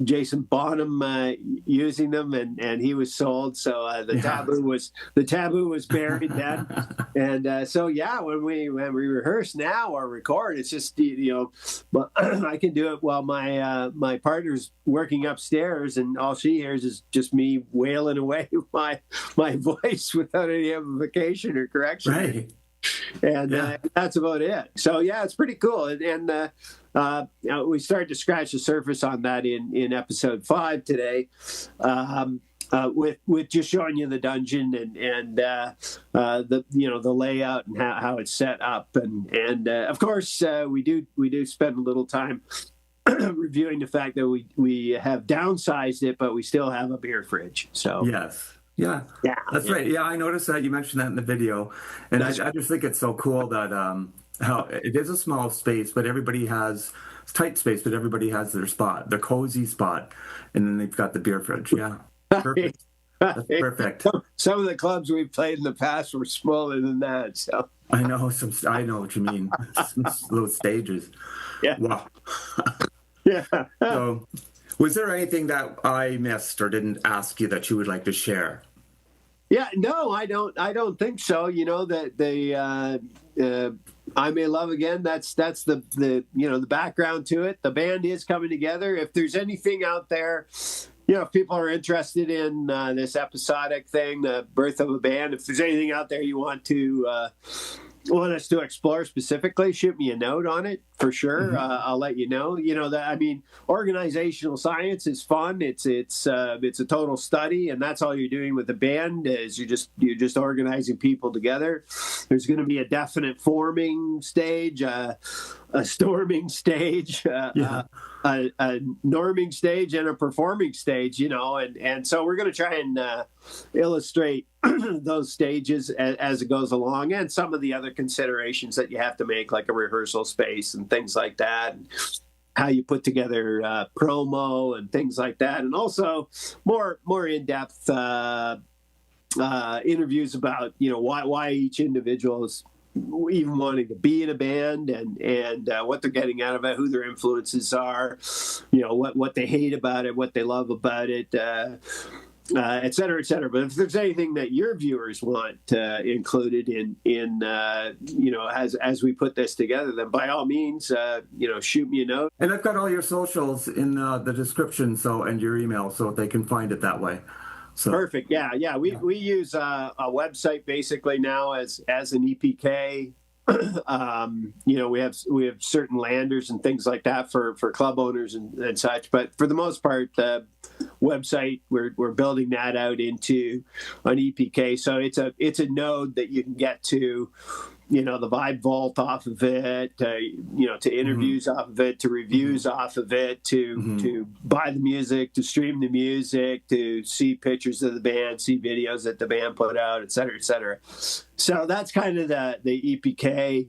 Jason Bonham using them, and he was sold. So the taboo was buried then. And so when we rehearse now or record, it's just but I can do it while my partner's working upstairs, and all she hears is just me wailing away my voice without any amplification or correction. Right. And that's about it. So it's pretty cool. And we started to scratch the surface on that in episode 5 today, with just showing you the dungeon and the layout and how it's set up, and of course we do spend a little time reviewing the fact that we have downsized it, but we still have a beer fridge. So yes. Yeah, that's right. Yeah, I noticed that. You mentioned that in the video. And I just think it's so cool that how it is a small space, but everybody has tight space, but everybody has their spot, their cozy spot. And then they've got the beer fridge. Yeah. Perfect. That's perfect. Some of the clubs we've played in the past were smaller than that. So I know what you mean. Some little stages. yeah, Wow. yeah. So, was there anything that I missed or didn't ask you that you would like to share? Yeah, no, I don't think so. You know that I May Love Again. That's the the background to it. The band is coming together. If there's anything out there, if people are interested in this episodic thing, the birth of a band, if there's anything out there you want us to explore specifically, shoot me a note on it for sure. Mm-hmm. I'll let you know. Organizational science is fun. It's a total study, and that's all you're doing with the band is you're just organizing people together. There's going to be a definite forming stage, a storming stage, a norming stage, and a performing stage. And so we're going to try and illustrate those stages as it goes along, and some of the other considerations that you have to make, like a rehearsal space and things like that, and how you put together promo and things like that, and also more in-depth interviews about why each individual is even wanting to be in a band, and what they're getting out of it, who their influences are, what they hate about it, what they love about it, et cetera, et cetera. But if there's anything that your viewers want included in as we put this together, then by all means, shoot me a note. And I've got all your socials in the description, and your email, so they can find it that way. So perfect. Yeah. We use a website basically now as an EPK. We have certain landers and things like that for club owners and such, but for the most part, the website we're building that out into an EPK. So it's a node that you can get to, the Vibe Vault off of it, to interviews off of it, to reviews off of it, to buy the music, to stream the music, to see pictures of the band, see videos that the band put out, et cetera, et cetera. So that's kind of the EPK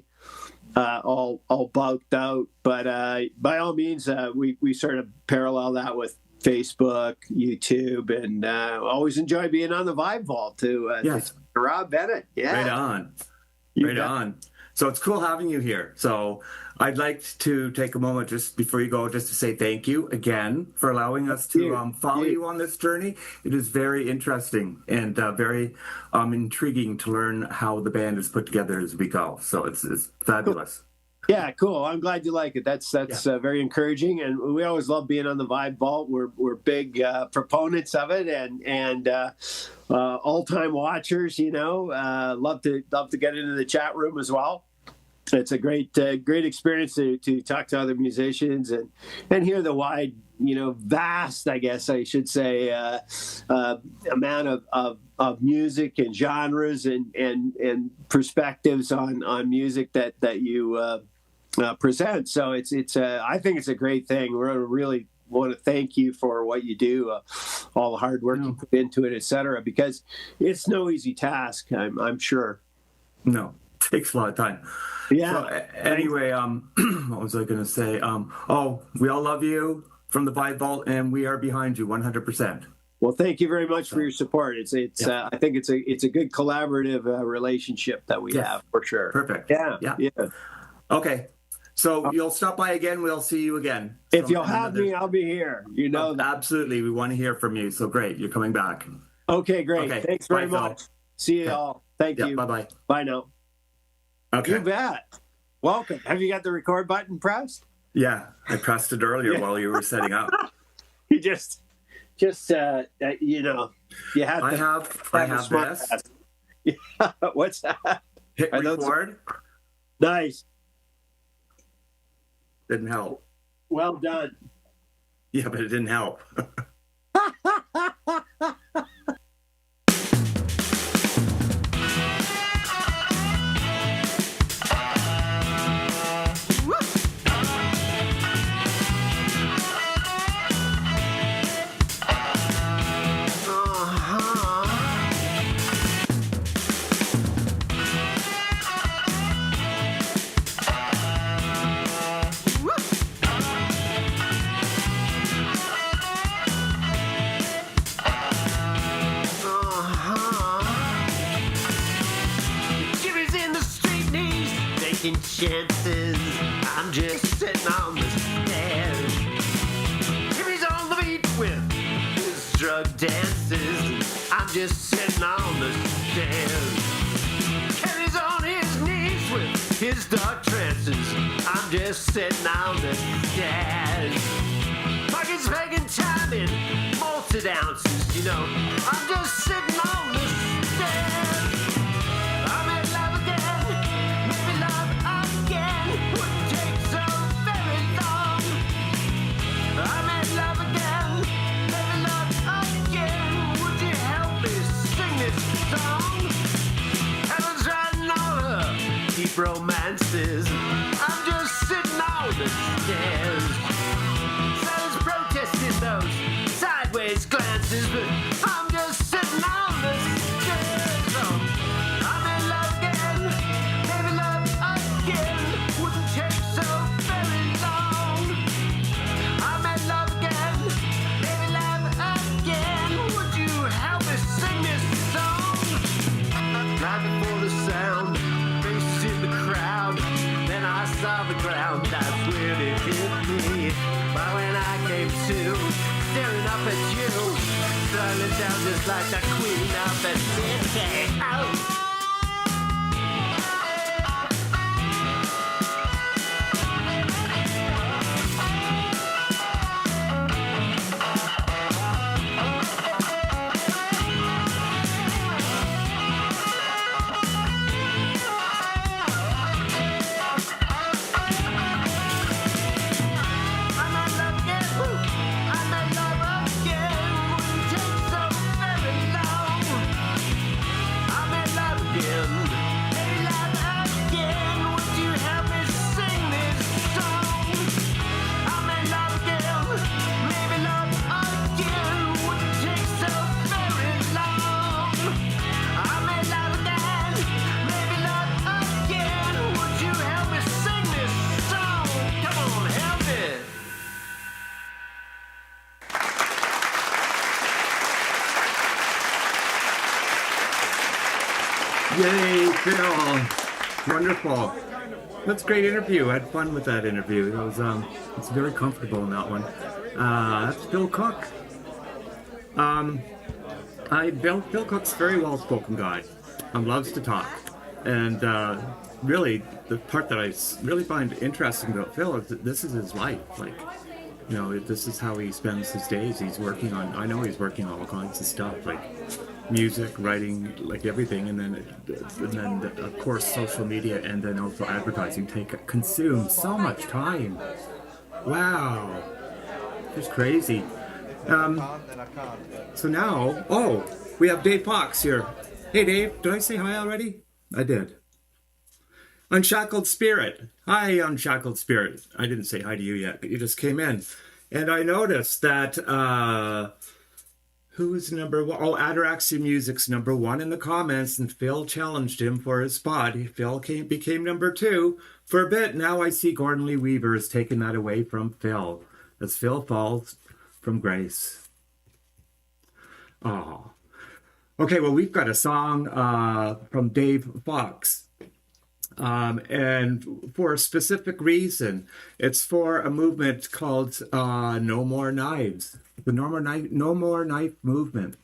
all bulked out. But by all means, we sort of parallel that with Facebook, YouTube, and always enjoy being on the Vibe Vault to Rob Bennett. Yeah. Right on. Right on. So it's cool having you here. So I'd like to take a moment just before you go, just to say thank you again for allowing us to follow you on this journey. It is very interesting and very intriguing to learn how the band is put together as we go. So it's fabulous. Yeah, cool. I'm glad you like it. That's very encouraging, and we always love being on the Vibe Vault. We're big proponents of it, and all-time watchers. Love to get into the chat room as well. It's a great experience to talk to other musicians and hear the wide, vast, I guess I should say, amount of music and genres and perspectives on music that you present. So it's I think it's a great thing. We're really want to thank you for what you do, all the hard work you put into it, et cetera, because it's no easy task. I'm sure. No, it takes a lot of time. Yeah. So, anyway, what was I going to say? We all love you from the Vibe Vault, and we are behind you 100%. Well, thank you very much for your support. It's I think it's a good collaborative relationship that we have for sure. Perfect. Yeah. Okay. So you'll stop by again. We'll see you again. If you'll have me, I'll be here. Absolutely. We want to hear from you. So great. You're coming back. Okay, great. Okay. Thanks very Bye, much. Phil. See you all. Thank you. Bye-bye. Bye now. Okay. You bet. Welcome. Have you got the record button pressed? Yeah. I pressed it earlier while you were setting up. You just you have I have this. Yeah. What's that? Hit record. Nice. Didn't help. Well done. Yeah, but it didn't help. chances. I'm just sitting on the stairs. Jimmy's on the beat with his drug dances. I'm just sitting on the stairs. Kenny's on his knees with his dark trances. I'm just sitting on the stairs. Pockets making time in malted ounces, you know. I'm just sitting on the stairs. I'm in love again, maybe love again wouldn't take so very long. I'm in love again, maybe love again. Would you help me sing this song? Heaven's riding on her deep romances. I'm just sitting on the stairs. Sun's protesting those sideways glances, but I'm just sitting on the stairs. Oh, I'm in love again, maybe love again wouldn't take so very long. I'm in love again, maybe love again. Would you help me sing this song? Driving for the sound, faces in the crowd. Then I saw the ground, that's when it hit me. But when I came to, staring up at you, silent down just like the queen of the city. Oh. Yay, Phil. Wonderful. That's a great interview. I had fun with that interview. It was it's very comfortable in that one. That's Phil Cook. Phil Cook's a very well-spoken guy. Loves to talk. And really, the part that I really find interesting about Phil is that this is his life. Like, you know, this is how he spends his days. He's working on, I know he's working on all kinds of stuff, like music, writing, like everything, and then of course social media, and then also advertising consume so much time. Wow, it's crazy. So now, we have Dave Fox here. Hey Dave, did I say hi already? I did. Unshackled Spirit. Hi, Unshackled Spirit. I didn't say hi to you yet, but you just came in, and I noticed that who's number one? Oh, Ataraxia Music's number one in the comments, and Phil challenged him for his spot. Phil became number two for a bit. Now I see Gordon Lee Weaver has taken that away from Phil, as Phil falls from grace. Oh. Okay, well, we've got a song from Dave Fox. And for a specific reason. It's for a movement called No More Knives. The No More Knife movement.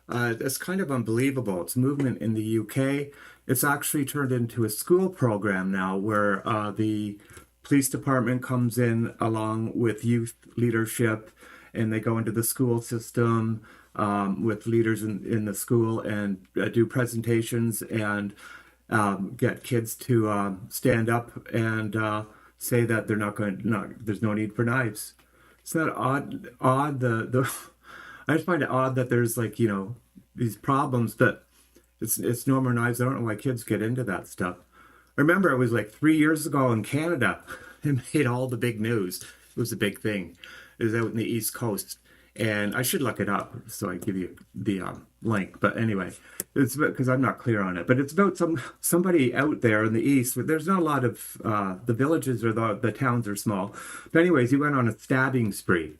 It's kind of unbelievable. It's a movement in the UK. It's actually turned into a school program now where the police department comes in along with youth leadership, and they go into the school system with leaders in the school and do presentations and get kids to stand up and say that they're there's no need for knives. Isn't that odd? I just find it odd that there's, like, you know, these problems, but it's no more knives. I don't know why kids get into that stuff. I remember it was like 3 years ago in Canada. It made all the big news. It was a big thing. It was out in the East Coast. And I should look it up so I give you the link. But anyway, it's because I'm not clear on it. But it's about somebody out there in the East. There's not a lot of, the villages or the towns are small. But anyways, he went on a stabbing spree.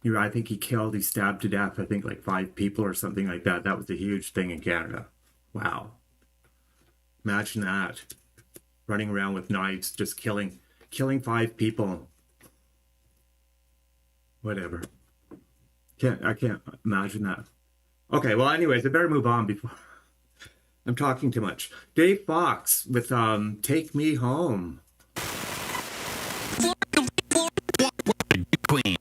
I think he stabbed to death, I think like 5 people or something like that. That was a huge thing in Canada. Wow. Imagine that. running around with knives, just killing 5 people. Whatever. I can't imagine that. Okay, well, anyways, I better move on before I'm talking too much. Dave Fox with Take Me Home. Queen.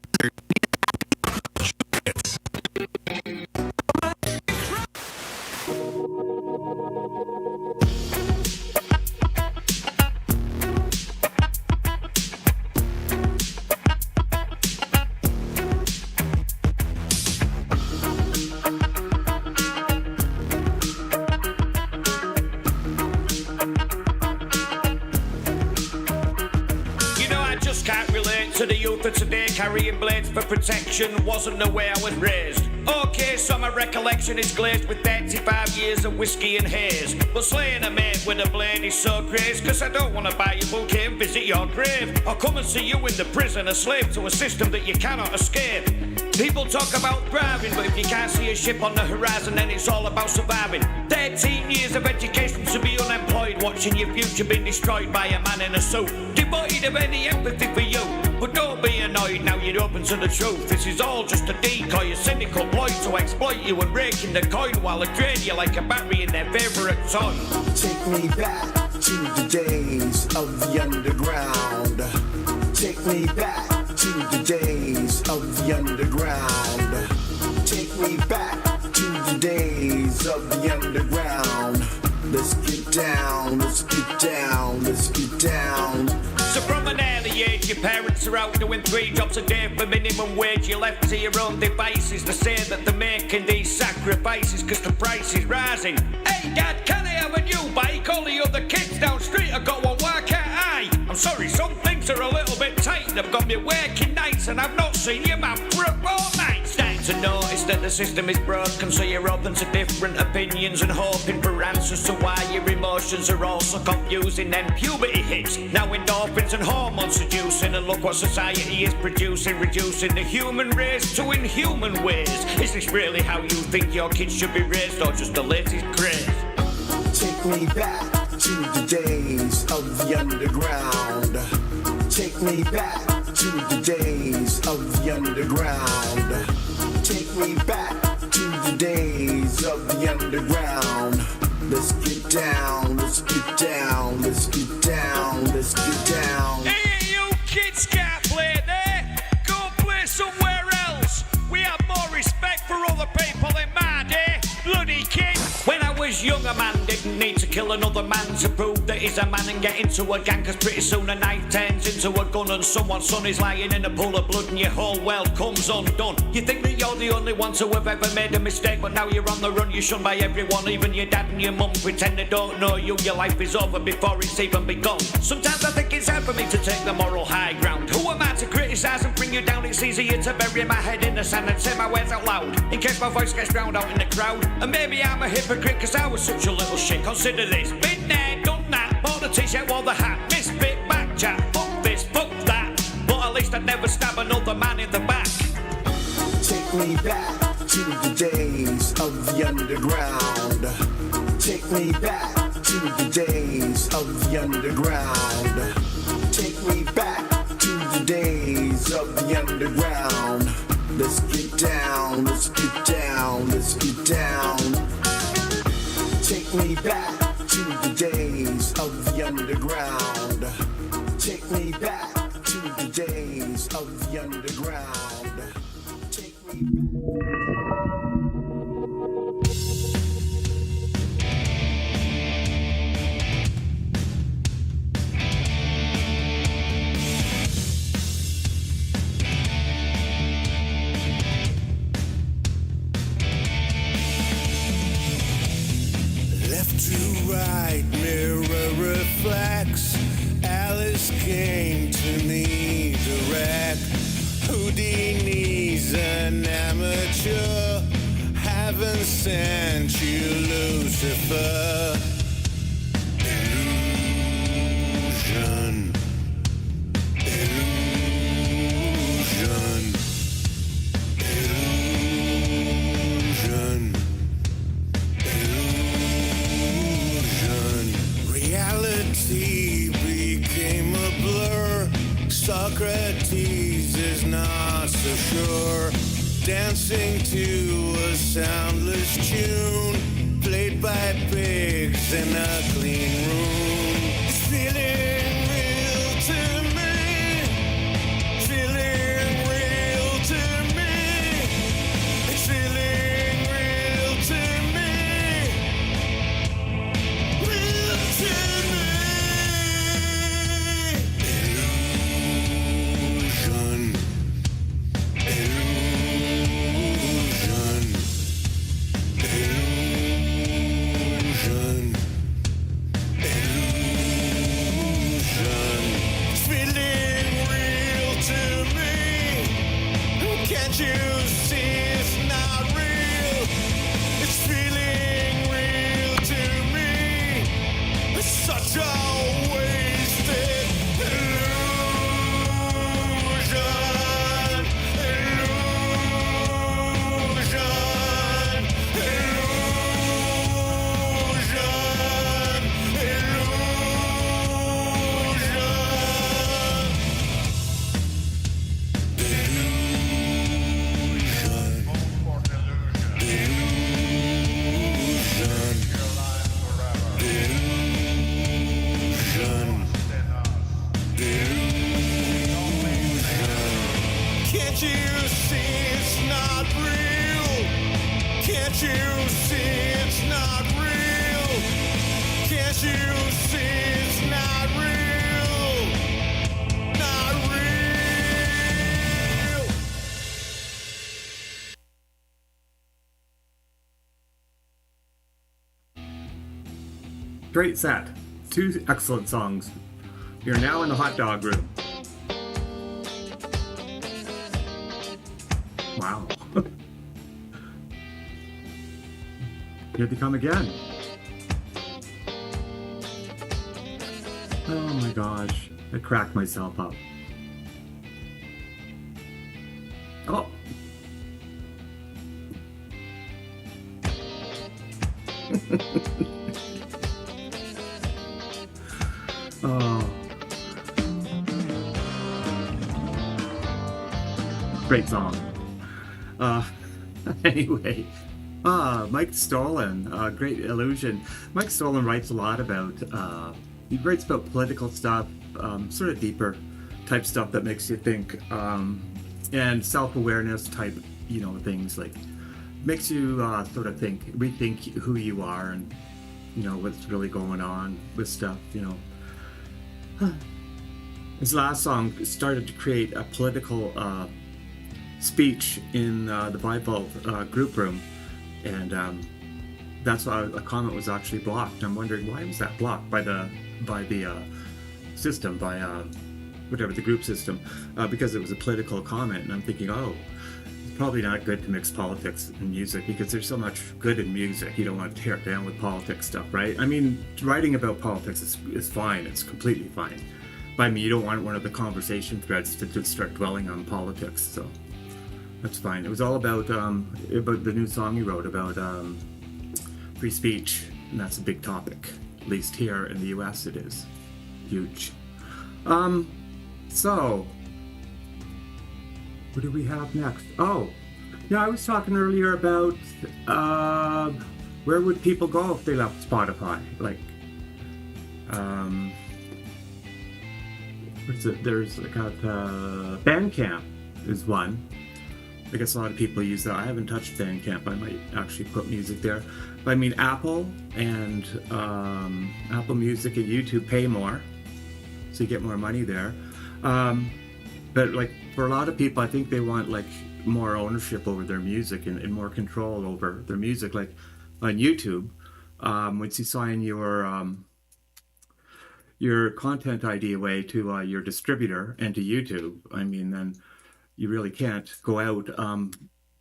To the youth of today, carrying blades for protection wasn't the way I was raised. Okay, so my recollection is glazed with 35 years of whiskey and haze. But slaying a mate with a blade is so crazy, cause I don't want to buy your bouquet and visit your grave. Or come and see you in the prison, a slave to a system that you cannot escape. People talk about thriving, but if you can't see a ship on the horizon, then it's all about surviving. 13 years of education to be unemployed, watching your future being destroyed by a man in a suit, devoid of any empathy for you. But don't be annoyed now you're open to the truth. This is all just a decoy, a cynical ploy to exploit you and rake in the coin while they drain you like a battery in their favourite toy. Take me back to the days of the underground. Take me back to the days of the underground. Take me back to the days of the underground. Let's get down, let's get down, let's get down. So from an early age, your parents are out doing 3 jobs a day for minimum wage. You're left to your own devices. They say that they're making these sacrifices cause the price is rising. Hey Dad, can I have a new bike? All the other kids down street have got one, why can't I? I'm sorry, some things are a little bit tight. I've got me working nights and I've not seen your man for a fortnight. Starting to notice that the system is broken, so you're open to different opinions and hoping for answers to why your emotions are all so confusing. Then puberty hits, now endorphins and hormones seducing, and look what society is producing, reducing the human race to inhuman ways. Is this really how you think your kids should be raised, or just the latest craze? Take me back to the days of the underground. Take me back to the days of the underground. Take me back to the days of the underground. Let's get down, let's get down, let's get down, let's get down. Hey, you kids can't play there. Go play somewhere else. We have more respect for other people in my day. Bloody kid. When I was young, a man didn't need to kill another man to prove that he's a man and get into a gang, cause pretty soon a knife turns into a gun and someone's son is lying in a pool of blood and your whole world comes undone. You think that you're the only one to have ever made a mistake, but now you're on the run, you're shunned by everyone, even your dad and your mum pretend they don't know you. Your life is over before it's even begun. Sometimes I think it's hard for me to take the moral high ground. Who am I to criticise and bring you down? It's easier to bury my head in the sand and say my words out loud, in case my voice gets drowned out in the crowd. And maybe I'm a hypocrite cause I was such a little shit. Consider this, been there, done that, bought a t-shirt, wore the hat, misfit, back chat, fuck this, fuck that, but at least I'd never stab another man in the back. Take me back to the days of the underground. Take me back to the days of the underground. Take me back to the days of the underground. Let's get down, let's get down, let's get down. Take me back to the days of the underground. Take me back to the days of the underground. Take me back. To right, mirror reflects. Alice came to me direct. Houdini's an amateur. Haven't sent you Lucifer. Illusion. Illusion. Illusion. Reality Socrates is not so sure. Dancing to a soundless tune played by pigs in a clean room. It's feeling real to me. Feeling real to me. It's feeling real to me. Real to me. Illusion. Can't you see it's not real? It's feeling real to me. It's such a wasted illusion. Illusion. Can't you see it's not real? Can't you see it's not real? Can't you see it's not real? Not real. Great set. 2 excellent songs. You're now in the hot dog room. Wow. Here they come again. Oh my gosh. I cracked myself up. Oh. Oh. Great song. Anyway, Mike Stolen, Great Illusion. Mike Stolen writes a lot about, he writes about political stuff, sort of deeper type stuff that makes you think, and self-awareness type, things like, makes you sort of rethink who you are and, what's really going on with stuff, His last song started to create a political speech in the Bible group room, and that's why a comment was actually blocked. I'm wondering, why was that blocked by the system, by whatever the group system, because it was a political comment. And I'm thinking, oh, it's probably not good to mix politics and music, because there's so much good in music. You don't want to tear it down with politics stuff, right? I mean, writing about politics is fine. It's completely fine. But I mean, you don't want one of the conversation threads to just start dwelling on politics, so that's fine. It was all about the new song he wrote about free speech, and that's a big topic. At least here in the U.S. it is huge. So what do we have next? Oh, yeah, I was talking earlier about where would people go if they left Spotify? Like, what's it? There's got Bandcamp is one. I guess a lot of people use that. I haven't touched Bandcamp. I might actually put music there. But I mean, Apple and Apple Music and YouTube pay more, so you get more money there. But like for a lot of people, I think they want like more ownership over their music and more control over their music. Like on YouTube, once you sign your content ID away to your distributor and to YouTube, I mean, then you really can't go out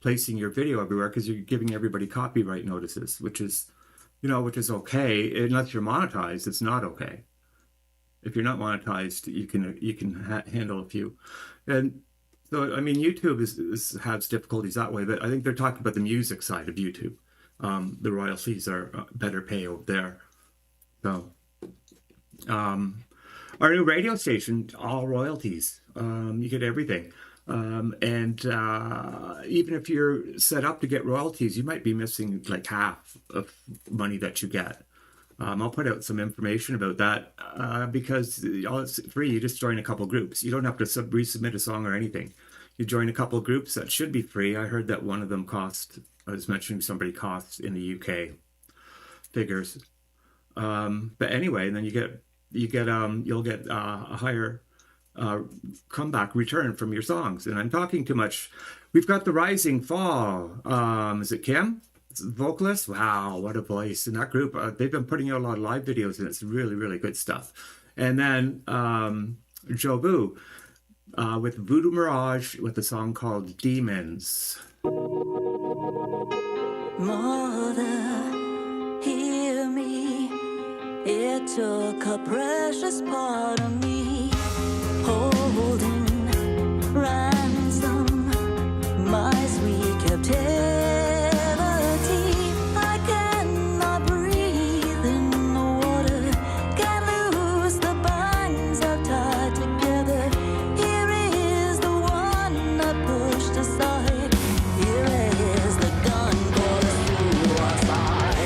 placing your video everywhere, because you're giving everybody copyright notices, which is okay. Unless you're monetized, it's not okay. If you're not monetized, you can handle a few. And so, I mean, YouTube has difficulties that way, but I think they're talking about the music side of YouTube. The royalties are better pay over there. So, Our new radio station, all royalties. You get everything. And even if you're set up to get royalties, you might be missing like half of money that you get. I'll put out some information about that because all it's free. You just join a couple groups. You don't have to resubmit a song or anything. You join a couple groups that should be free. I heard that one of them cost, I was mentioning somebody costs in the UK figures. But anyway, and then you'll get a higher comeback return from your songs. And I'm talking too much. We've got the Rising Fall. Is it Kim? Vocalist? Wow, what a voice. In that group, they've been putting out a lot of live videos and it's really, really good stuff. And then Jobu with Voodoo Mirage with a song called Demons. Mother, hear me. It took a precious part of me, holding ransom my sweet captivity. I cannot breathe in the water, can't lose the binds I've tied together. Here is the one I pushed aside. Here is the gun for the suicide.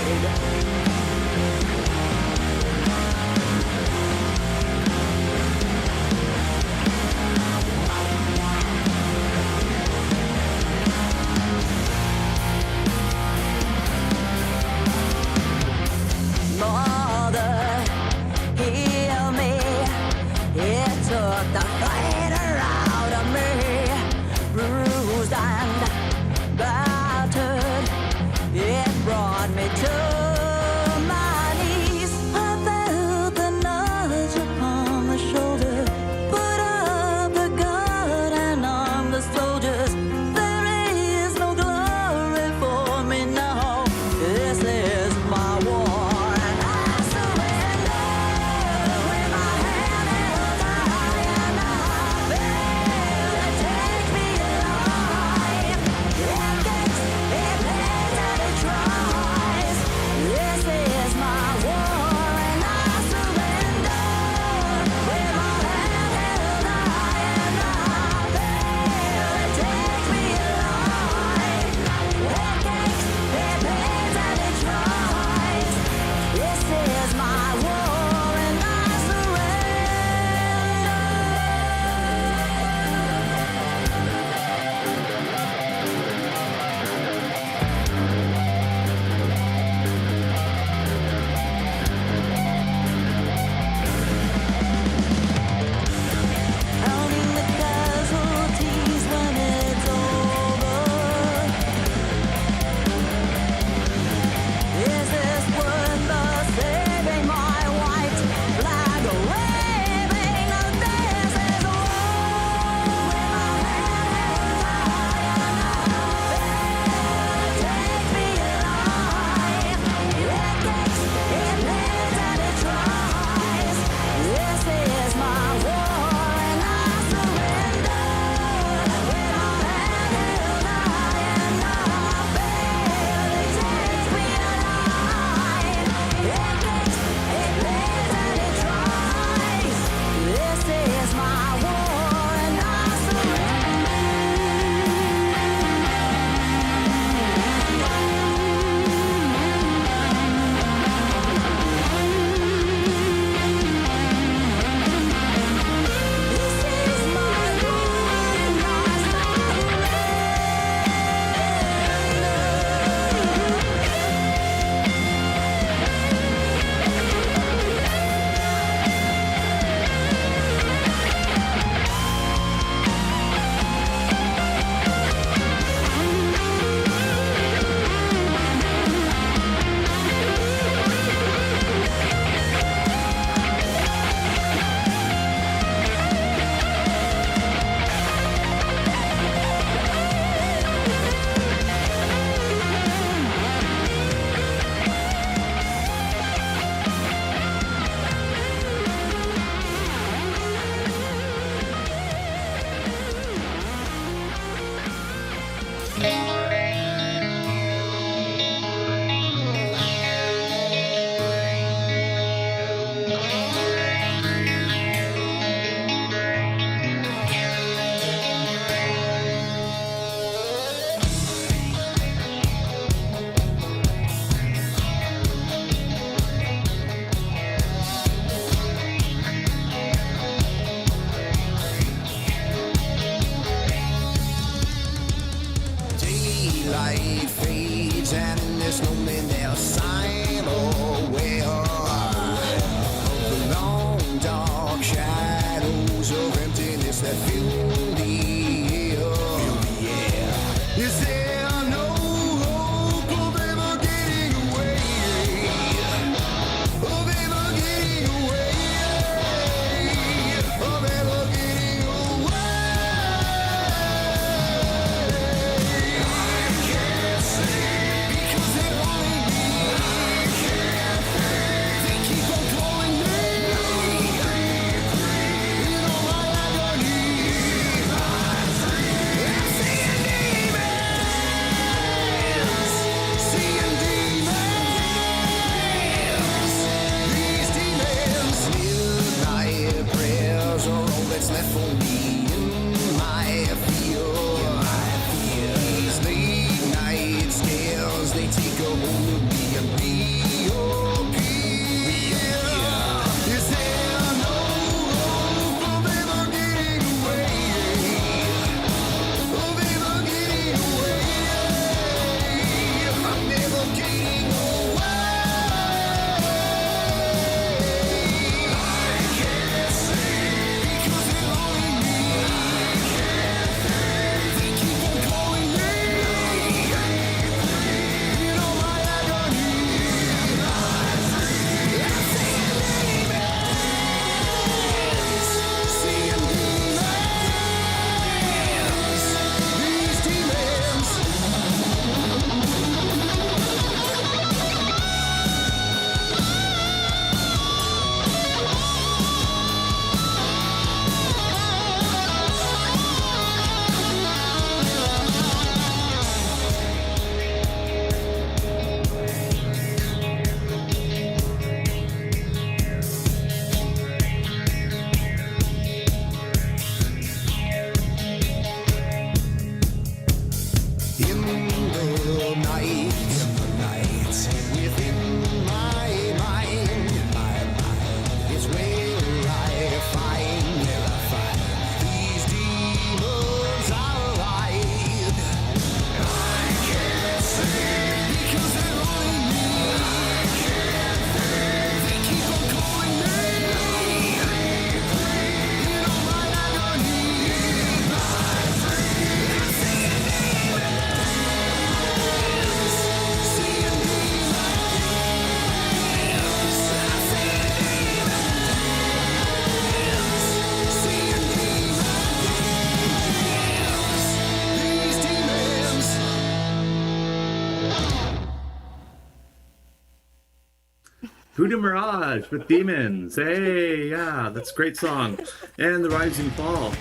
Voodoo Mirage with Demons. Hey, yeah, that's a great song. And The Rising Fall.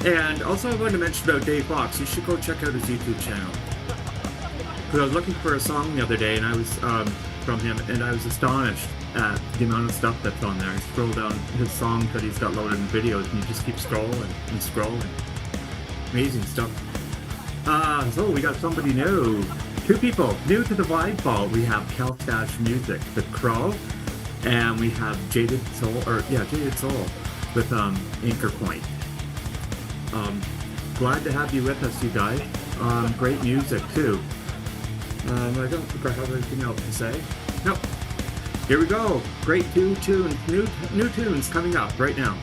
And also I wanted to mention about Dave Fox. You should go check out his YouTube channel. Because I was looking for a song the other day, and I was from him, and I was astonished at the amount of stuff that's on there. I scroll down his songs that he's got loaded in videos, and you just keep scrolling and scrolling. Amazing stuff. So we got somebody new. 2 people new to the Vibe Vault. We have Keltstache Music, The Crow, and we have Jaded Soul with Anchor Point. Glad to have you with us, you guys. Great music too. I don't think I have anything else to say. Nope. Here we go. Great new tunes coming up right now.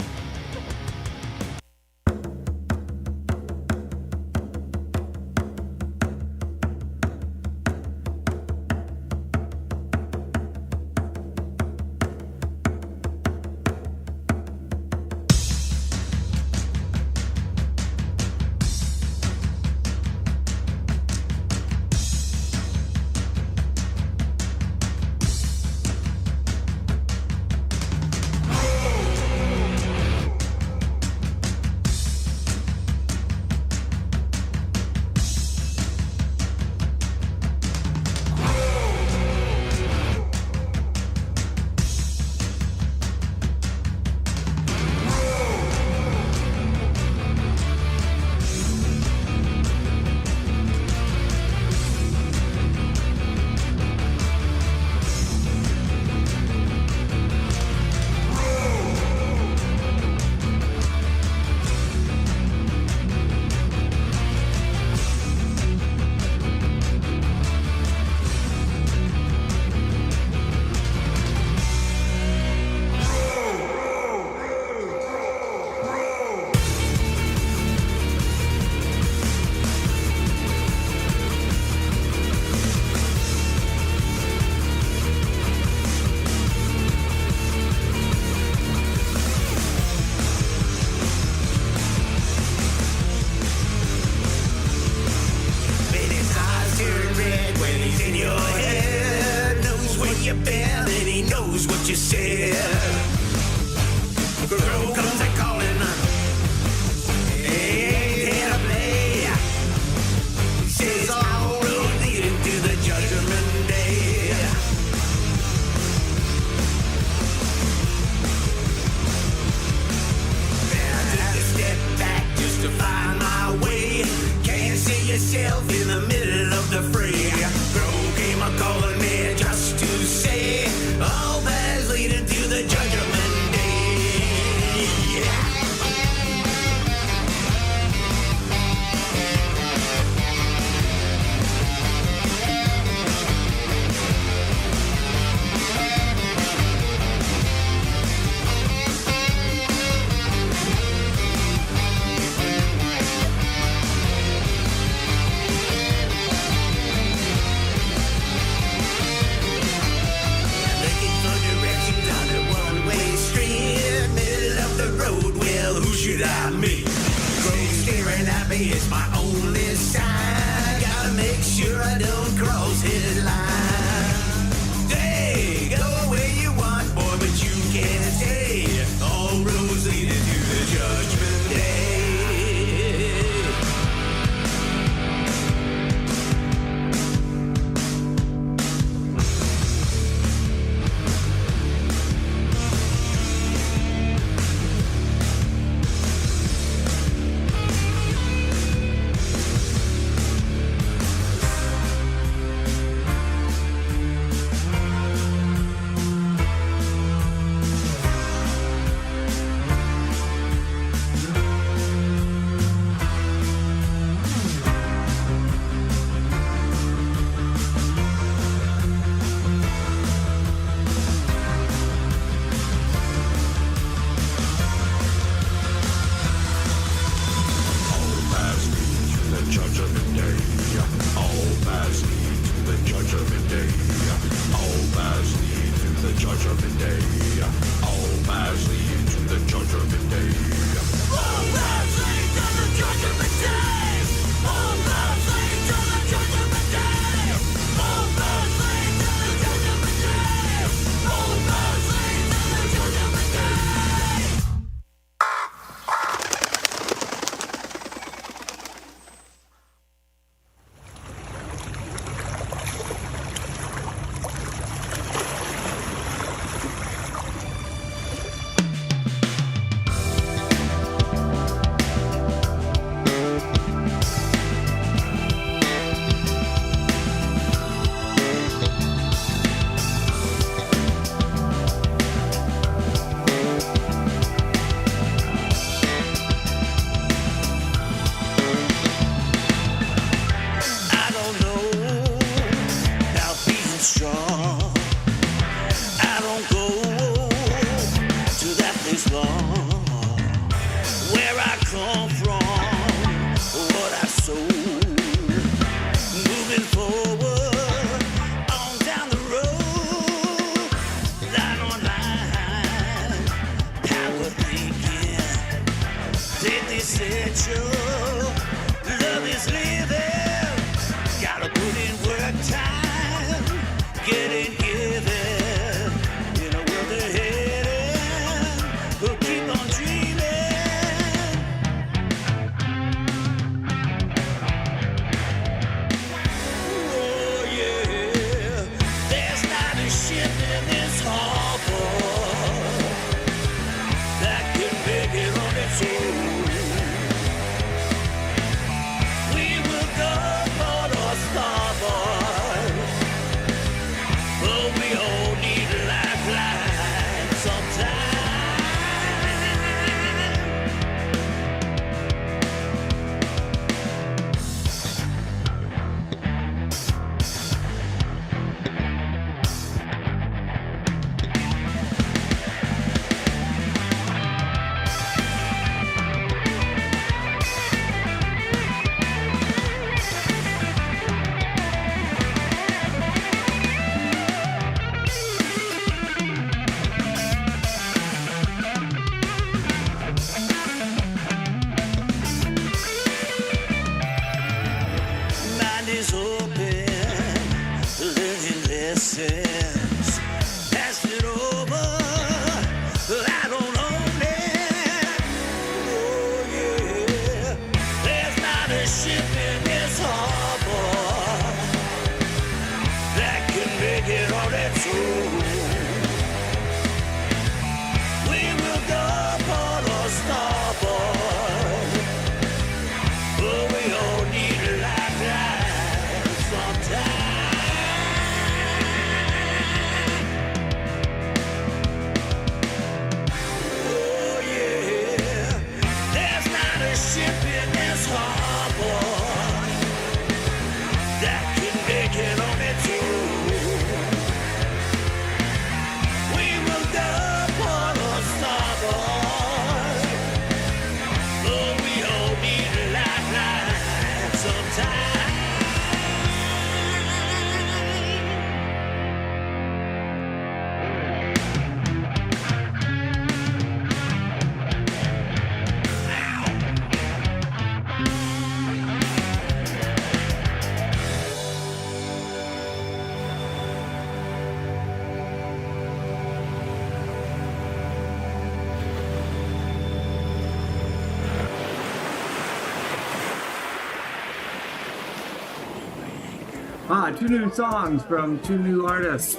2 new songs from 2 new artists.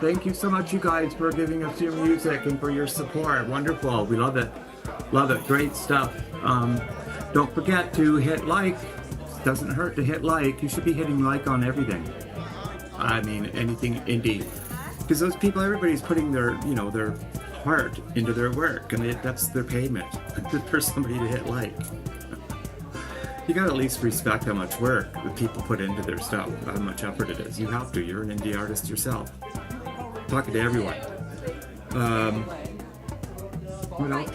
Thank you so much, you guys, for giving us your music and for your support. Wonderful. We love it. Love it. Great stuff. Don't forget to hit like. Doesn't hurt to hit like. You should be hitting like on everything. I mean, anything indie. Because those people, everybody's putting their, you know, their heart into their work, and that's their payment for somebody to hit like. You gotta at least respect how much work the people put into their stuff, how much effort it is. You have to. You're an indie artist yourself. Talking to everyone. What else?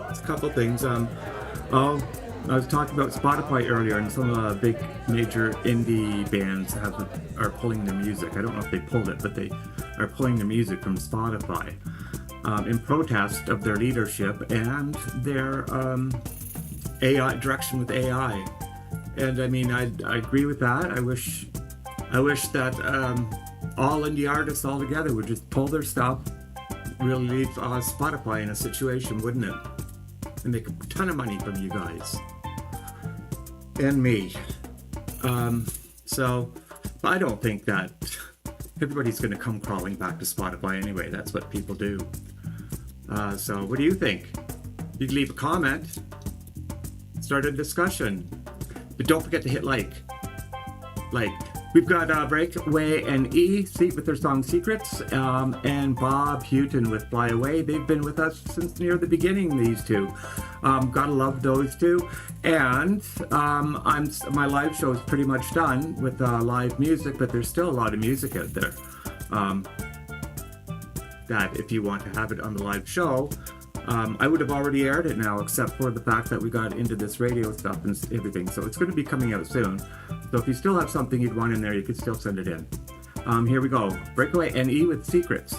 Just a couple things. I was talking about Spotify earlier, and some big major indie bands are pulling their music. I don't know if they pulled it, but they are pulling their music from Spotify in protest of their leadership and their AI direction with AI. And I mean, I agree with that. I wish that all indie artists all together would just pull their stuff, really leave Spotify in a situation, wouldn't it? And make a ton of money from you guys and me. So I don't think that everybody's going to come crawling back to Spotify anyway. That's what people do. So what do you think? You can leave a comment, start a discussion, but don't forget to hit like. We've got Breakaway and E with their song Secrets, and Bob Houghton with Fly Away. They've been with us since near the beginning, these two. Gotta love those two. And my live show is pretty much done with live music, but there's still a lot of music out there. That if you want to have it on the live show, I would have already aired it now, except for the fact that we got into this radio stuff and everything. So it's going to be coming out soon. So if you still have something you'd want in there, you could still send it in. Here we go. Breakaway and E with Secrets.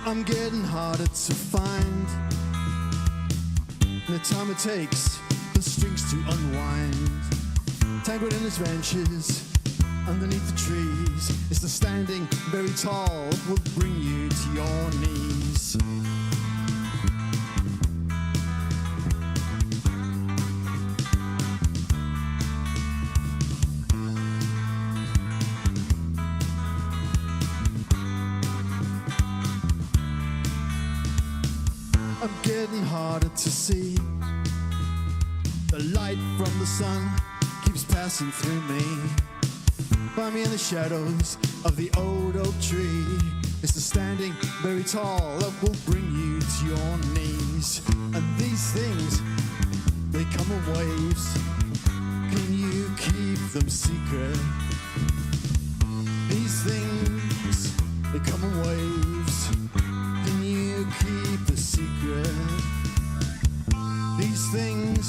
I'm getting harder to find. The time it takes the strings to unwind. Tangled in its branches underneath the trees. It's the standing very tall will bring you to your knees. I'm getting harder to see. The light from the sun keeps passing through me. Find me in the shadows of the old oak tree. It's the standing very tall that will bring you to your knees. And these things, they come in waves. Can you keep them secret? These things, they come in waves. Can you keep the secret? These things,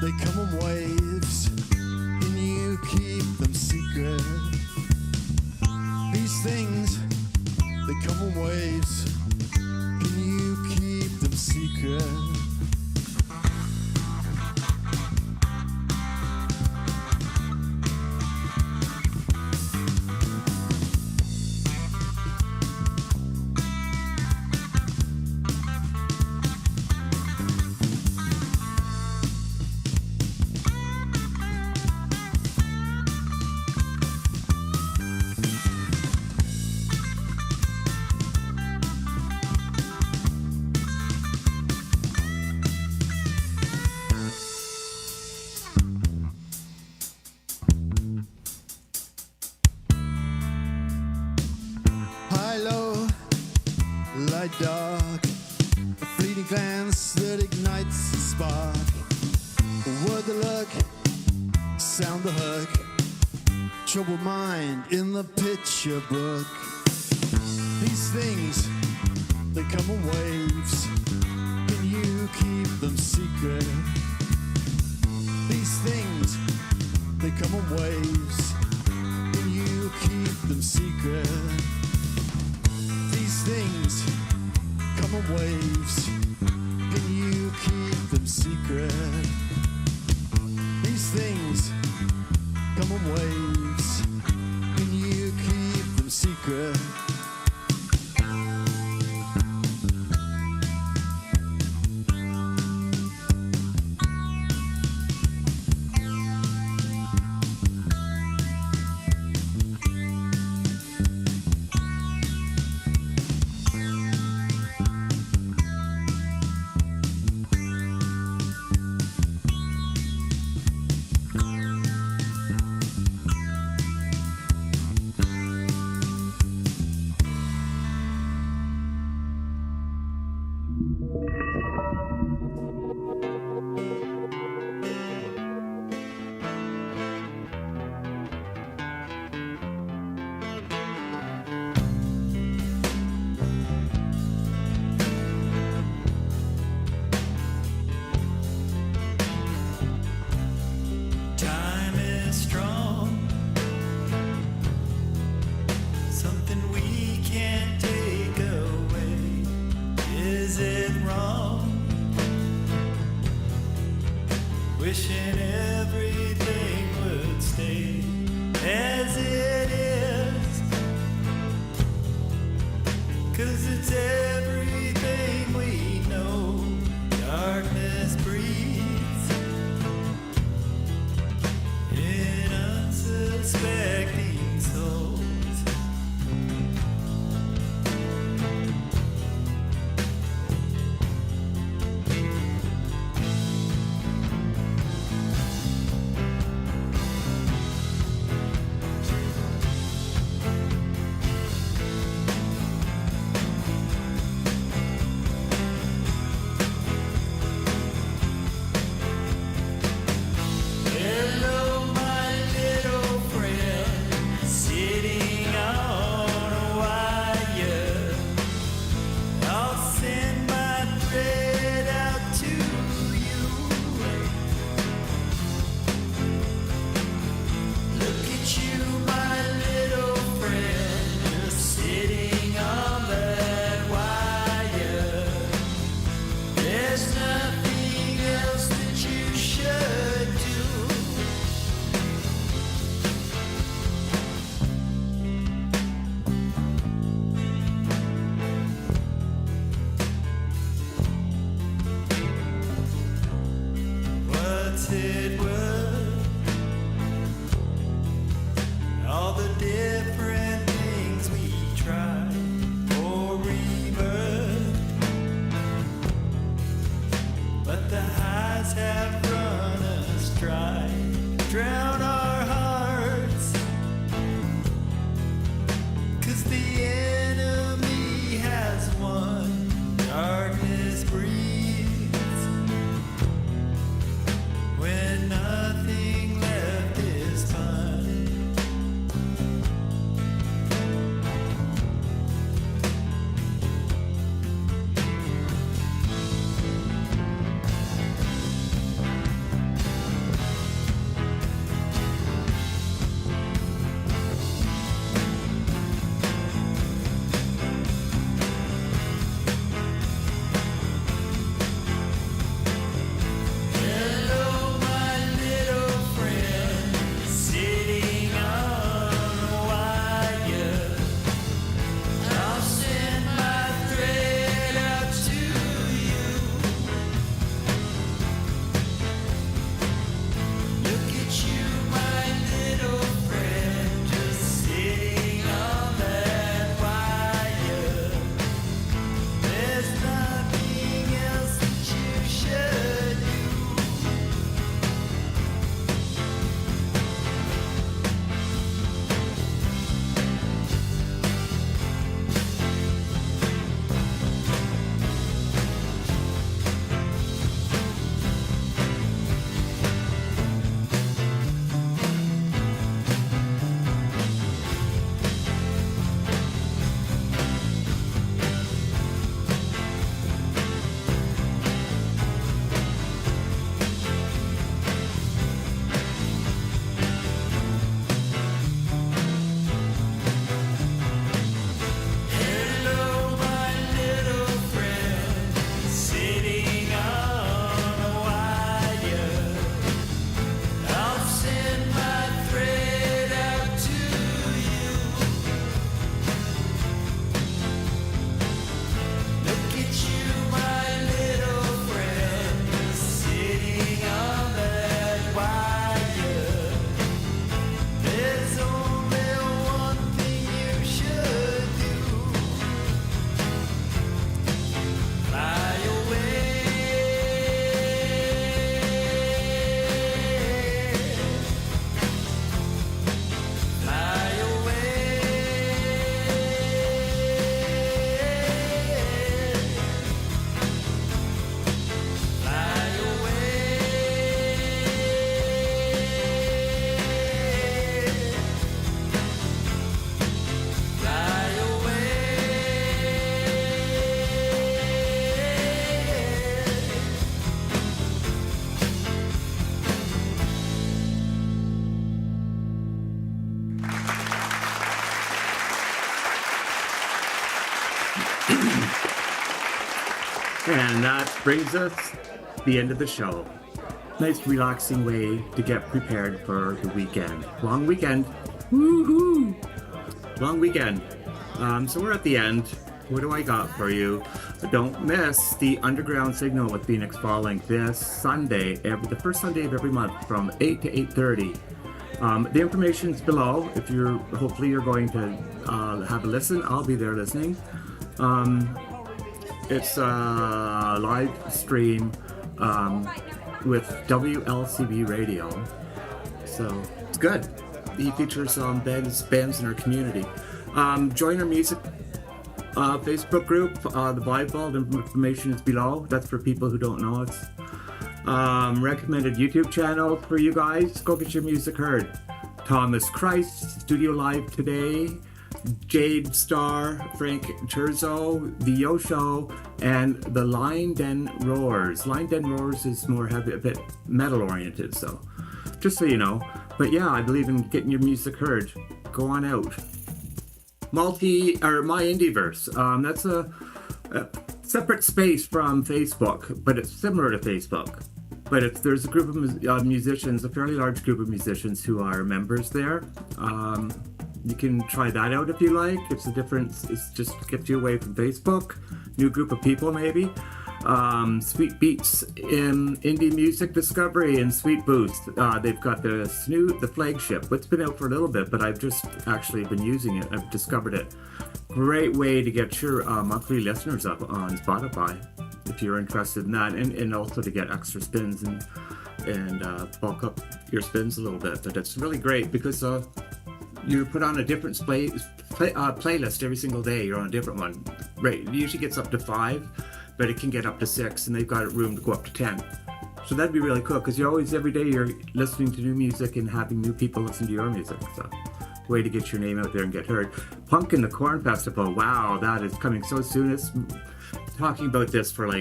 they come in waves. Can you keep them secret? These things, they come in waves. Can you keep them secret? Dark, a fleeting glance that ignites a spark. A word the look, sound the hook. Troubled mind in the picture book. These things, they come in waves. Can you keep them secret? These things, they come in waves. Can you keep them secret? These things come in waves. Can you keep them secret? is everything we know. Darkness breathes in unsuspecting souls. Hello, my little friend, sitting on a wire. I'll send my thread out to you. Look at you, my little friend, sitting on that wire. There's nothing else that you should do. What's it worth? All the different things we tried for rebirth, but the highs have run us dry, drown our hearts, 'cause the enemy has won. Darkness breathes when nothing left is fun. Hello, my little friend, sitting on a wire. I'll send my thread out to you. Look at you, my little friend, just sitting on that wire. There's nothing else that you should do. Hello, my little friend, sitting on a wire. I'll send my thread out to you. Look at you, my little friend, sitting on that wire. There's only one thing you should do. Fly away. Fly away. Fly away. Fly And that brings us the end of the show. Nice relaxing way to get prepared for the weekend. Long weekend. Woohoo! Long weekend. So we're at the end. what do I got for you? Don't miss the Underground Signal with Phoenix Falling this Sunday, the first Sunday of every month from 8 to 8:30. The information's below. If hopefully you're going to have a listen. I'll be there listening. It's a live stream with WLCB Radio, so it's good. He features bands in our community. Join our music Facebook group, the Bible. The information is below. That's for people who don't know us. Recommended YouTube channel for you guys. Go get your music heard. Thomas Christ, Studio Live today. Jade Star, Frank Terzo, The Yo Show, and the Line Den Roars. Line Den Roars is more heavy, a bit metal oriented, so just so you know. But yeah, I believe in getting your music heard. Go on out. My Indieverse. That's a separate space from Facebook, but it's similar to Facebook. But there's a group of musicians, a fairly large group of musicians who are members there. You can try that out if you like. It's a difference. It's just gets you away from Facebook. New group of people maybe. Sweet Beats in Indie Music Discovery and Sweet Boost. They've got the flagship. It's been out for a little bit, but I've just actually been using it. I've discovered it. Great way to get your monthly listeners up on Spotify if you're interested in that, and also to get extra spins and bulk up your spins a little bit. But it's really great because you put on a different playlist every single day. You're on a different one. Right, it usually gets up to 5, but it can get up to 6, and they've got room to go up to 10. So that'd be really cool because every day you're listening to new music and having new people listen to your music. So way to get your name out there and get heard. Punk in the Corn Festival. Wow, that is coming so soon. It's talking about this for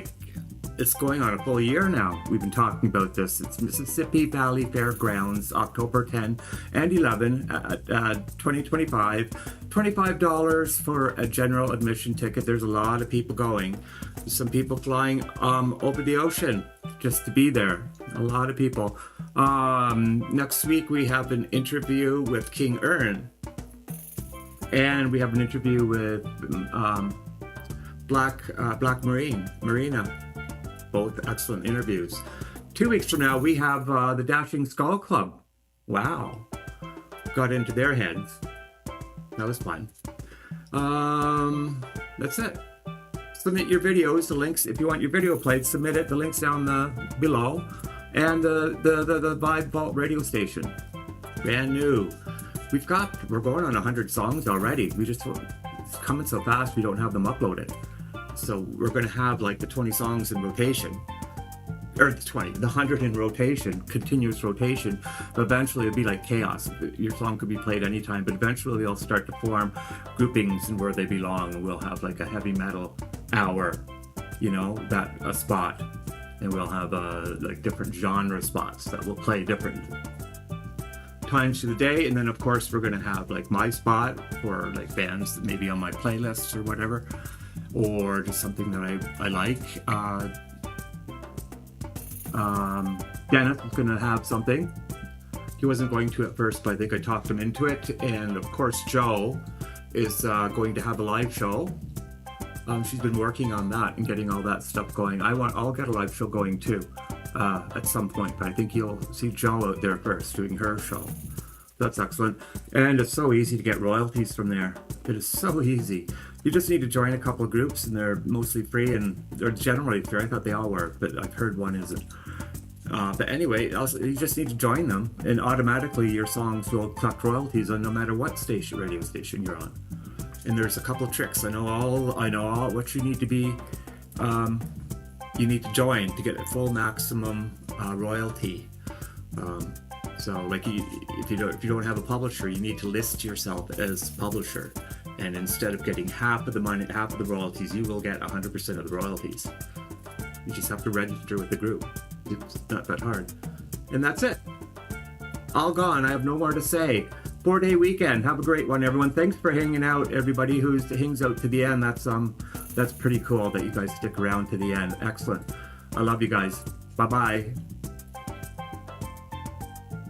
it's going on a full year now. We've been talking about this. It's Mississippi Valley Fairgrounds, October 10 and 11, 2025. $25 for a general admission ticket. There's a lot of people going. Some people flying over the ocean just to be there. A lot of people. Next week we have an interview with King Ern. And we have an interview with Black Marina. Both excellent interviews. 2 weeks from now, we have the Dashing Skull Club. Wow. Got into their heads. That was fun. That's it. Submit your videos, the links. If you want your video played, submit it. The link's down below. And the Vibe Vault radio station. Brand new. We're going on 100 songs already. It's coming so fast we don't have them uploaded. So we're going to have the 20 songs in rotation, or the 100 in rotation, continuous rotation. But eventually it'll be like chaos. Your song could be played anytime, but eventually they'll start to form groupings and where they belong. And we'll have a heavy metal hour, a spot. And we'll have different genre spots that will play different times of the day. And then of course we're going to have my spot for bands that maybe on my playlists or whatever. Or just something that I like. Dennis is going to have something. He wasn't going to at first, but I think I talked him into it. And of course, Joe is going to have a live show. She's been working on that and getting all that stuff going. I'll get a live show going too at some point, but I think you'll see Joe out there first doing her show. That's excellent. And it's so easy to get royalties from there. It is so easy. You just need to join a couple of groups, and they're mostly free, and they're generally free. I thought they all were, but I've heard one isn't. But anyway, you just need to join them, and automatically your songs will collect royalties on no matter what radio station you're on. And there's a couple of tricks. I know all what you need to be. You need to join to get a full maximum royalty. So, if you don't have a publisher, you need to list yourself as publisher. And instead of getting half of the money, half of the royalties, you will get 100% of the royalties. You just have to register with the group. It's not that hard. And that's it. All gone. I have no more to say. 4-day weekend. Have a great one, everyone. Thanks for hanging out, everybody who hangs out to the end. That's pretty cool that you guys stick around to the end. Excellent. I love you guys. Bye-bye.